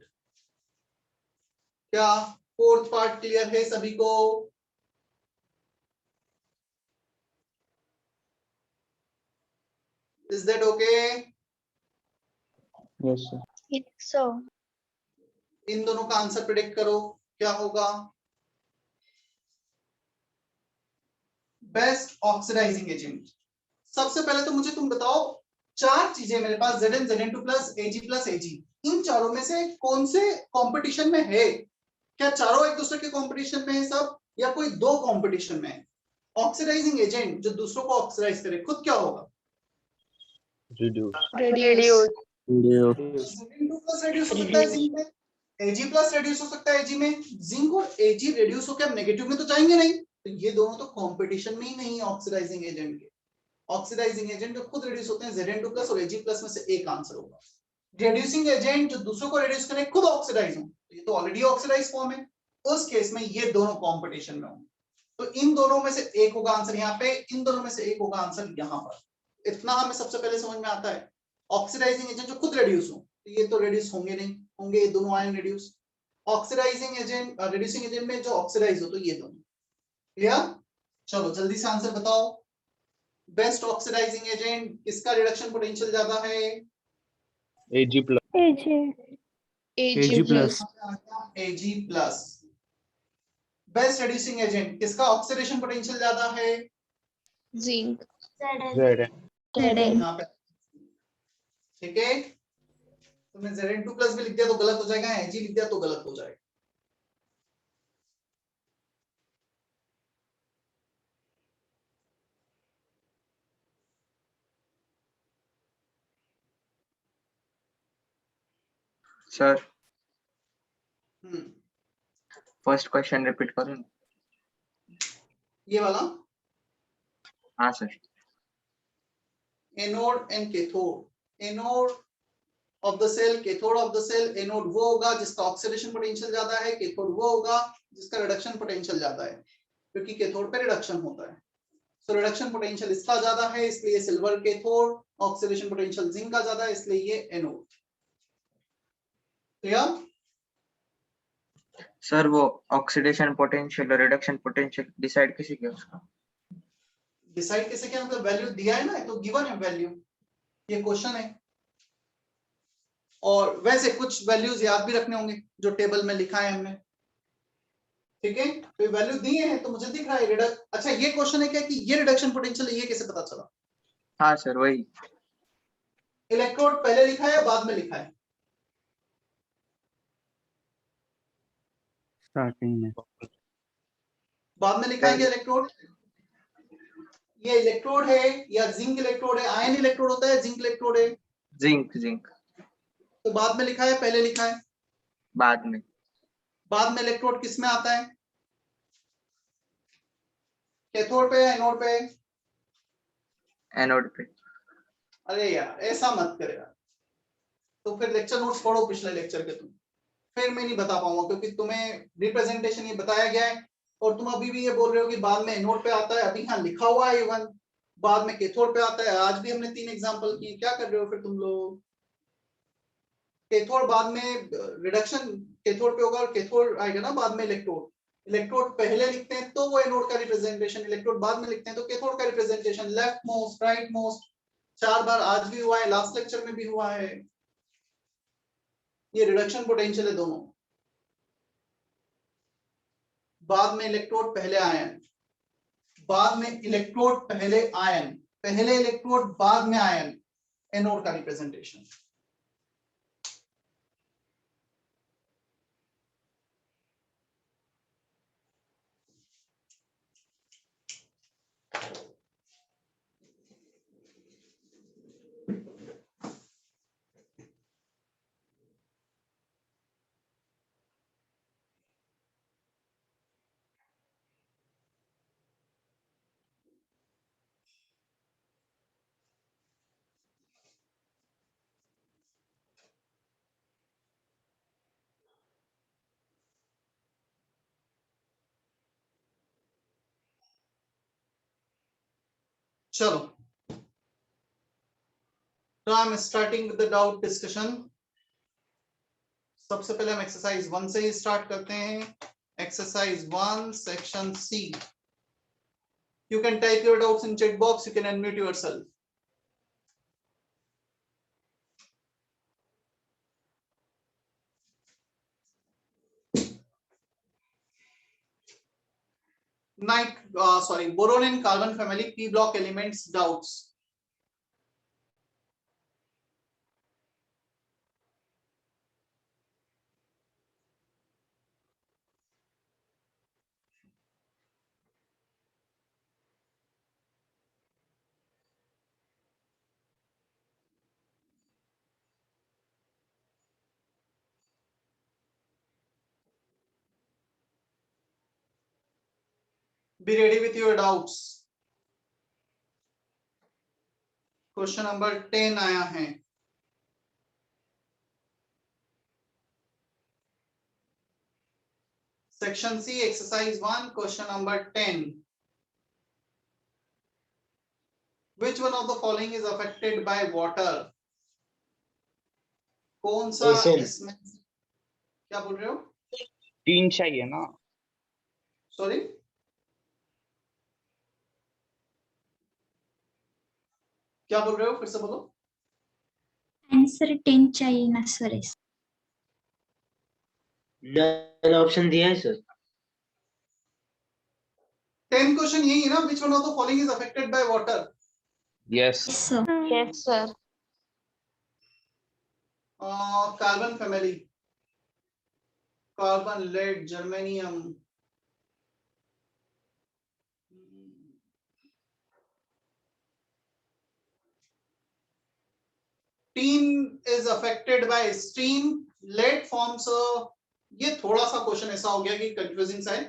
Speaker 1: क्या फोर्थ पार्ट क्लियर है सभी को? Is that okay?
Speaker 2: yes sir
Speaker 4: So
Speaker 1: इन दोनों का आंसर प्रेडिक्ट करो, क्या होगा? Best oxidising agent. सबसे पहले तो मुझे तुम बताओ, चार चीजें मेरे पास Zn Zn2 प्लस Ag, इन चारों में से कौन से कंपटीशन में है? क्या चारों एक दूसरे के कंपटीशन में है सब, या कोई दो कंपटीशन में है? ऑक्सीडाइजिंग एजेंट जो दूसरों को ऑक्सीडाइज करे खुद क्या होगा?
Speaker 2: reduce
Speaker 3: Reduce.
Speaker 1: Zn2 plus reduce हो सकता है जिंक में, Ag प्लस रेड्यूस हो सकता है Ag में, जिंक और Ag रेड्यूस होकर अब नेगेटिव में तो जाएंगे नहीं, तो ये दोनों तो कंपटीशन में ही नहीं है ऑक्सीडाइजिंग एजेंट के। ऑक्सीडाइजिंग एजेंट जो खुद रेड्यूस होते हैं Zn2 प्लस और Ag प्लस में से एक आंसर होगा। रेड्यूसिंग एजेंट जो दूसरों को रेड्यूस करे खुद ऑक्सीडाइज हो, तो ये तो ऑलरेडी ऑक्सीडाइज फॉर्म है, उस केस में ये दोनों कंपटीशन में होंगे। तो इन दोनों में से एक होगा आंसर यहाँ पे, इन दोनों में से एक होगा आंसर यहाँ पर। इतना हमें सबसे पहले समझ में आता है। ऑक्सीडाइजिंग एजेंट जो खुद रेड्यूस हो, तो ये तो रेड्यूस होंगे नहीं, होंगे ये दोनों ion reduce. Oxidising agent reducing agent में जो ऑक्सीडाइज हो, तो ये दोनों। क्लियर? चलो जल्दी से आंसर बताओ। बेस्ट ऑक्सीडाइजिंग एजेंट किसका रिडक्शन पोटेंशियल ज्यादा है?
Speaker 8: Ag plus.
Speaker 3: Ag plus.
Speaker 1: Ag plus. Best reducing agent किसका ऑक्सीडेशन पोटेंशियल ज्यादा है?
Speaker 3: Zinc.
Speaker 8: Zn.
Speaker 1: यहाँ पे ठीक है, तुमने Zn2 प्लस भी लिख दिया तो गलत हो जाएगा, Ag लिख दिया तो गलत हो जाएगा।
Speaker 5: Sir
Speaker 1: hmm,
Speaker 5: first question repeat करूं?
Speaker 1: ये वाला
Speaker 5: हाँ sir.
Speaker 1: Anode and cathode. Anode of the cell, cathode of the cell. Anode वो होगा जिसका ऑक्सीडेशन पोटेंशियल ज्यादा है, कैथोड वो होगा जिसका रिडक्शन पोटेंशियल ज्यादा है, क्योंकि कैथोड पे रिडक्शन होता है। तो रिडक्शन पोटेंशियल इसका ज्यादा है इसलिए silver cathode, oxidation potential zinc का ज्यादा है इसलिए ये एनोड। क्लियर?
Speaker 5: सर वो ऑक्सीडेशन पोटेंशियल और रिडक्शन पोटेंशियल डिसाइड कैसे किया उसका?
Speaker 1: डिसाइड कैसे किया मतलब वैल्यू दिया है ना, तो गिवन है वैल्यू, ये क्वेश्चन है। और वैसे कुछ वैल्यूज याद भी रखने होंगे जो टेबल में लिखा है हमने, ठीक है? तो वैल्यू दिए हैं तो मुझे दिख रहा है अच्छा ये क्वेश्चन है क्या कि ये रिडक्शन पोटेंशियल है, ये कैसे पता चला?
Speaker 5: हाँ सर वही।
Speaker 1: इलेक्ट्रोड पहले लिखा है या बाद में लिखा है?
Speaker 10: स्टार्टिंग में।
Speaker 1: बाद में लिखा है क्या इलेक्ट्रोड? ये इलेक्ट्रोड है या जिंक इलेक्ट्रोड है? आयन इलेक्ट्रोड होता है, जिंक इलेक्ट्रोड है?
Speaker 5: जिंक।
Speaker 1: तो बाद में लिखा है पहले लिखा है?
Speaker 5: बाद में।
Speaker 1: बाद में इलेक्ट्रोड किस में आता है? कैथोड पे या एनोड पे?
Speaker 5: एनोड पे।
Speaker 1: अरे यार ऐसा मत करे यार, तो फिर लेक्चर नोट्स पढ़ो पिछले लेक्चर के तुम, फिर मैं नहीं बता पाऊंगा क्योंकि तुम्हें रिप्रेजेंटेशन ये बताया गया है और तुम अभी भी ये बोल रहे हो कि बाद में एनोड पे आता है। अभी यहाँ लिखा हुआ है इवन बाद में कैथोड पे आता है। आज भी हमने 3 एग्जांपल किए, क्या कर रहे हो फिर तुम लोग? कैथोड बाद में रिडक्शन कैथोड पे होगा और कैथोड आएगा ना बाद में इलेक्ट्रोड। इलेक्ट्रोड पहले लिखते हैं तो वो एनोड का रिप्रेजेंटेशन, इलेक्ट्रोड बाद में लिखते हैं तो कैथोड का representation. Left most, right most 4 बार आज भी हुआ है, लास्ट लेक्चर में भी हुआ है। ये रिडक्शन पोटेंशियल है दोनों। बाद में इलेक्ट्रोड पहले आयन, बाद में इलेक्ट्रोड पहले आयन, पहले इलेक्ट्रोड बाद में आयन, एनोड का रिप्रेजेंटेशन। चलो, तो I am starting with the doubt discussion. सबसे पहले हम एक्सरसाइज 1 से ही स्टार्ट करते हैं। Exercise 1 section C. You can type your doubts in chat box, you can unmute yourself. Boron and carbon family p block elements doubts. Be ready with your doubts. Question number 10 आया है. Section C exercise 1 question number 10. Which one of the following is affected by water? कौन सा
Speaker 7: Listen.
Speaker 1: इसमें, क्या बोल रहे हो?
Speaker 8: 3 चाहिए ना?
Speaker 1: सॉरी, क्या बोल रहे हो, फिर से बोलो.
Speaker 8: आंसर 10 चाहिए ना सर?
Speaker 7: नल ऑप्शन दिया है सर.
Speaker 1: 10 क्वेश्चन यही है ना, which one of the following is affected by water?
Speaker 8: Yes
Speaker 2: sir.
Speaker 9: Yes, sir.
Speaker 1: Carbon family, carbon, lead, germanium. Tin is affected by steam, lead forms. ये थोड़ा सा क्वेश्चन ऐसा हो गया कि कंफ्यूजिंग सा है,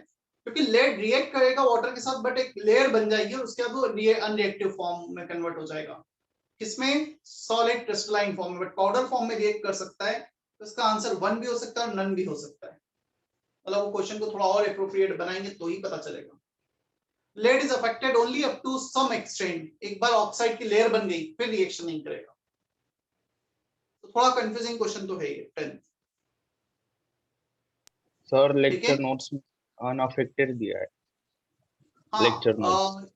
Speaker 1: क्योंकि लेड रिएक्ट करेगा वाटर के साथ, बट एक लेयर बन जाएगी और उसके बाद वो अनरिएक्टिव फॉर्म में कन्वर्ट हो जाएगा. किसमें? सॉलिड क्रिस्टलाइन फॉर्म में, बट पाउडर फॉर्म में रिएक्ट कर सकता है. तो इसका आंसर 1 भी हो सकता है और नन भी हो सकता है. मतलब वो क्वेश्चन को थोड़ा और एप्रोप्रिएट बनाएंगे तो ही पता चलेगा. Lead is affected only up to some extent. एक बार ऑक्साइड की लेयर बन गई फिर रिएक्शन नहीं करेगा. तो थोड़ा कंफ्यूजिंग क्वेश्चन तो है ये 10th.
Speaker 8: सर
Speaker 1: ठीक है?
Speaker 8: लेक्चर नोट्स में अनअफेक्टेड दिया है.
Speaker 1: हाँ,
Speaker 8: लेक्चर नोट्स.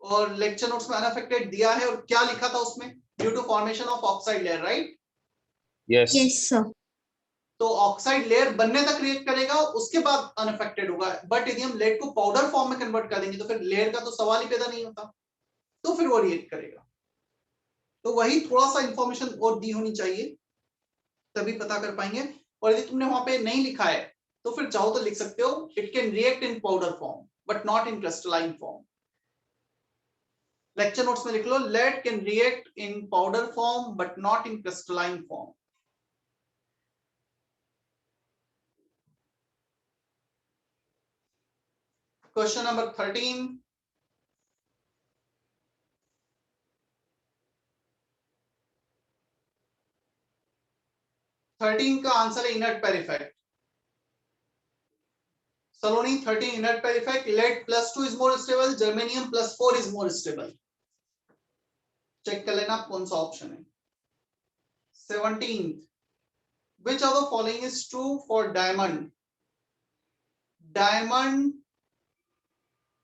Speaker 1: और लेक्चर नोट्स में अनअफेक्टेड दिया है, और क्या लिखा था उसमें? Due to formation of oxide layer, right?
Speaker 8: Yes
Speaker 2: sir.
Speaker 1: तो ऑक्साइड लेयर बनने तक रिएक्ट करेगा, उसके बाद अनअफेक्टेड होगा. बट यदि हम लेड को पाउडर फॉर्म में कन्वर्ट कर देंगे तो फिर लेयर का तो सवाल ही पैदा नहीं होता, तो फिर वो रिएक्ट करेगा. तो वही थोड़ा सा इंफॉर्मेशन और दी होनी चाहिए, तभी पता कर पाएंगे. और यदि तुमने वहां पे नहीं लिखा है तो फिर चाहो तो लिख सकते हो, it can react in powder form but not in crystalline form. Lecture notes में लिख लो, lead can react in powder form but not in crystalline form. Question number 13. का आंसर है inert perfect. Saloni 13 inert per effect. Lead +2 is more stable. Germanium +4 is more stable. Check कर लेना कौन सा option है. 17th. Which of the following is true for diamond? Diamond,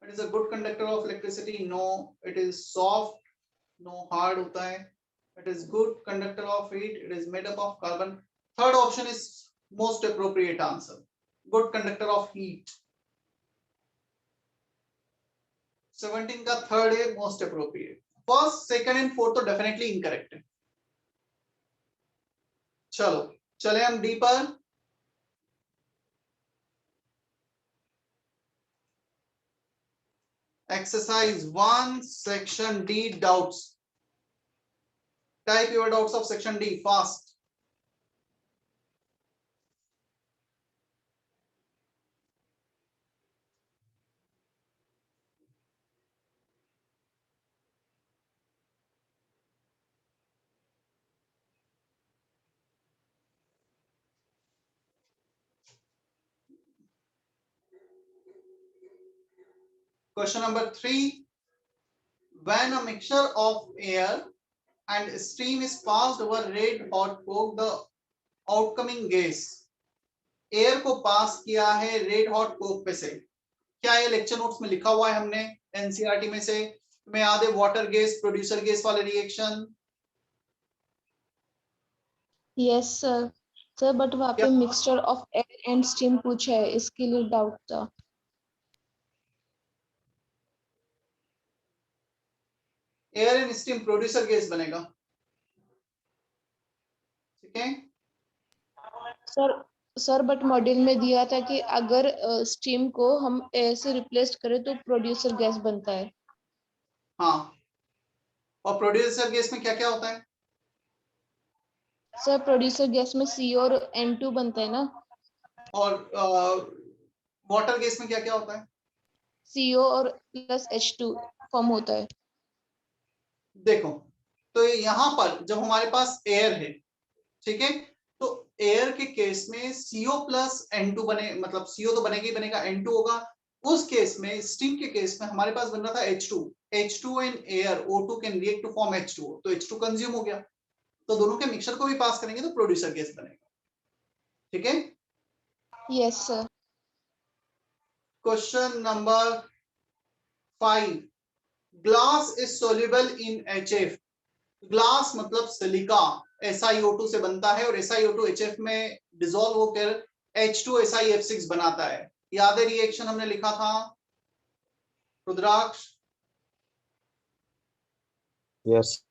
Speaker 1: it is a good conductor of electricity. No, it is soft. No, hard होता है. It is good conductor of heat. It is made up of carbon. Third option is most appropriate answer. Good conductor of heat. 17 का third है most appropriate. First, second and fourth तो definitely incorrect है. चलो चले हम D पर. Exercise 1 section D doubts. Type your doubts of section D fast. Question number 3. When a mixture of air and steam is passed over red hot coke, the outcoming gas. Air को पास किया है red hot Coke पे से. क्या ये lecture notes में लिखा हुआ है हमने एनसीईआरटी में से? तुम्हें याद है वाटर गैस प्रोड्यूसर गैस वाले reaction?
Speaker 3: Yes sir. Sir but वहाँ पे mixture of air and steam पूछा है, इसके लिए डाउट था.
Speaker 1: Air and steam producer gas बनेगा. ठीक है
Speaker 3: सर बट मॉड्यूल में दिया था कि अगर स्टीम को हम एयर से रिप्लेस करें तो प्रोड्यूसर गैस बनता है.
Speaker 1: हाँ, और प्रोड्यूसर गैस में क्या क्या होता है?
Speaker 3: सर प्रोड्यूसर गैस में सी और N2 बनता है ना.
Speaker 1: और वाटर गैस में क्या क्या होता है?
Speaker 3: CO और प्लस H2 फॉर्म होता है।
Speaker 1: देखो, तो यहाँ पर जब हमारे पास एयर है, ठीक है, तो एयर के केस में CO प्लस N2 बने, मतलब CO तो बनेगा ही बनेगा, N2 होगा। उस केस में, स्टीम के केस में हमारे पास बन रहा था H2 and air O2 can react to form H2O, तो H2 कंज्यूम हो गया, तो दोनों के मिक्सचर को भी पास करेंगे तो प्रोड्यूसर गैस बनेगा। ठीक है,
Speaker 3: yes sir.
Speaker 1: Question number 5, glass is soluble in HF। Glass मतलब सिलिका SiO2 से बनता है और SiO2 HF में डिसॉल्व होकर H2SiF6 बनाता है। याद है रिएक्शन हमने लिखा था रुद्राक्ष?
Speaker 2: यस।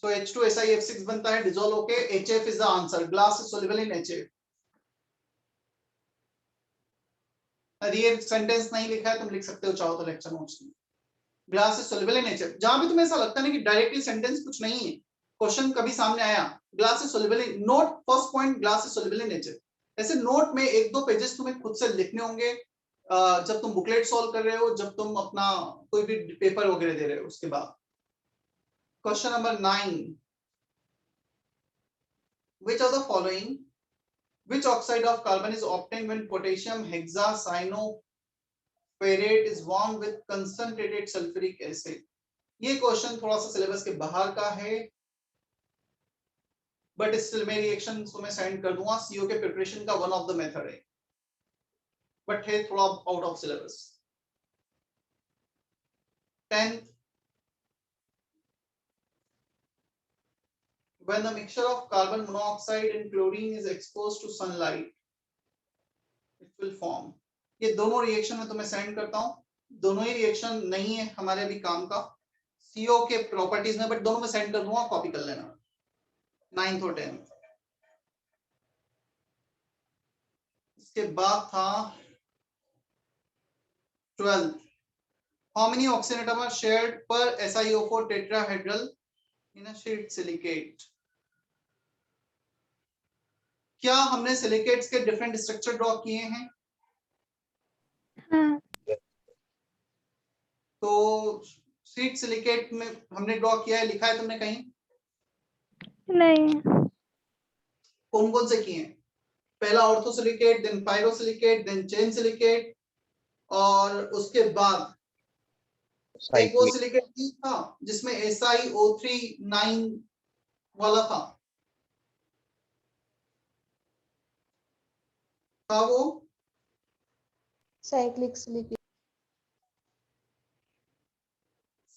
Speaker 1: So H2SiF6 बनता है डिसॉल्व होके, HF is the answer, glass is soluble in HF। ये सेंटेंस नहीं लिखा है, तुम लिख सकते हो चाहो तो लेक्चर नोट्स में। Glass is soluble in HF, जहां भी तुम्हें ऐसा लगता है ना कि डायरेक्टली सेंटेंस कुछ नहीं है, क्वेश्चन कभी सामने आया glass is soluble in, node first point glass is soluble in HF। ऐसे नोट में 1-2 पेजेस तुम्हें खुद से लिखने होंगे जब तुम बुकलेट सॉल्व कर रहे हो, जब तुम अपना कोई भी पेपर वगैरह दे रहे हो। उसके बाद question number 9, which of the following, which oxide of carbon is obtained when potassium hexacyanoferrate is warmed with concentrated sulfuric acid? ये क्वेश्चन थोड़ा सा सिलेबस के बाहर का है, बट स्टिल मैं रिएक्शन तुम्हें सेंड कर दूंगा। CO के प्रिपरेशन का वन ऑफ द मेथड है, बट है थोड़ा out of syllabus. 10th, when the mixture of carbon monoxide and chlorine is exposed to sunlight, it will form। ये दोनों रिएक्शन में तुम्हें सेंड करता हूं, दोनों ही रिएक्शन नहीं है हमारे अभी काम का CO के प्रॉपर्टीज में, बट दोनों में सेंड कर दूंगा, कॉपी कर लेना। 9th और 10th। इसके बाद था 12th, how many oxygen atoms are shared per SiO4 tetrahedral in a sheet silicate? क्या हमने सिलिकेट्स के डिफरेंट स्ट्रक्चर ड्रॉ किए हैं?
Speaker 9: हाँ।
Speaker 1: तो शीट सिलिकेट में हमने ड्रॉ किया है, लिखा है तुमने कहीं?
Speaker 9: नहीं।
Speaker 1: कौन कौन से किए हैं? पहला ortho silicate, then pyro silicate, then chain silicate, और उसके बाद एक वो सिलिकेट था जिसमें SiO3 वाला था वो
Speaker 3: साइक्लिक सिलिकेट।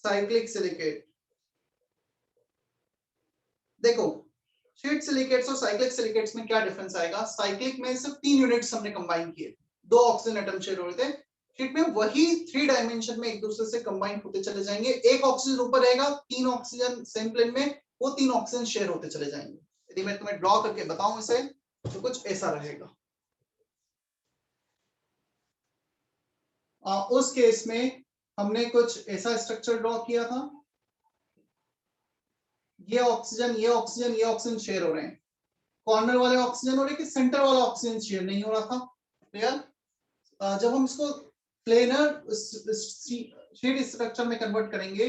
Speaker 1: Cyclic silicate. देखो, शीट सिलिकेट्स और साइक्लिक सिलिकेट्स में क्या डिफरेंस आएगा? साइक्लिक में सिर्फ 3 यूनिट्स हमने कंबाइन किए, 2 ऑक्सीजन एटम शेयर हो रहे थे। शीट में वही 3 डायमेंशन में एक दूसरे से कंबाइन होते चले जाएंगे, एक ऑक्सीजन ऊपर रहेगा, 3 ऑक्सीजन सेम प्लेन में, वो 3 ऑक्सीजन शेयर होते चले जाएंगे। यदि मैं तुम्हें ड्रॉ करके बताऊं इसे, तो कुछ ऐसा रहेगा। उस केस में हमने कुछ ऐसा स्ट्रक्चर ड्रॉ किया था, ये ऑक्सीजन ये ऑक्सीजन ये ऑक्सीजन शेयर हो रहे हैं, कॉर्नर वाले ऑक्सीजन हो रहे कि सेंटर वाला ऑक्सीजन शेयर नहीं हो रहा था। क्लियर? जब हम इसको प्लेनर शीट स्ट्रक्चर में कन्वर्ट करेंगे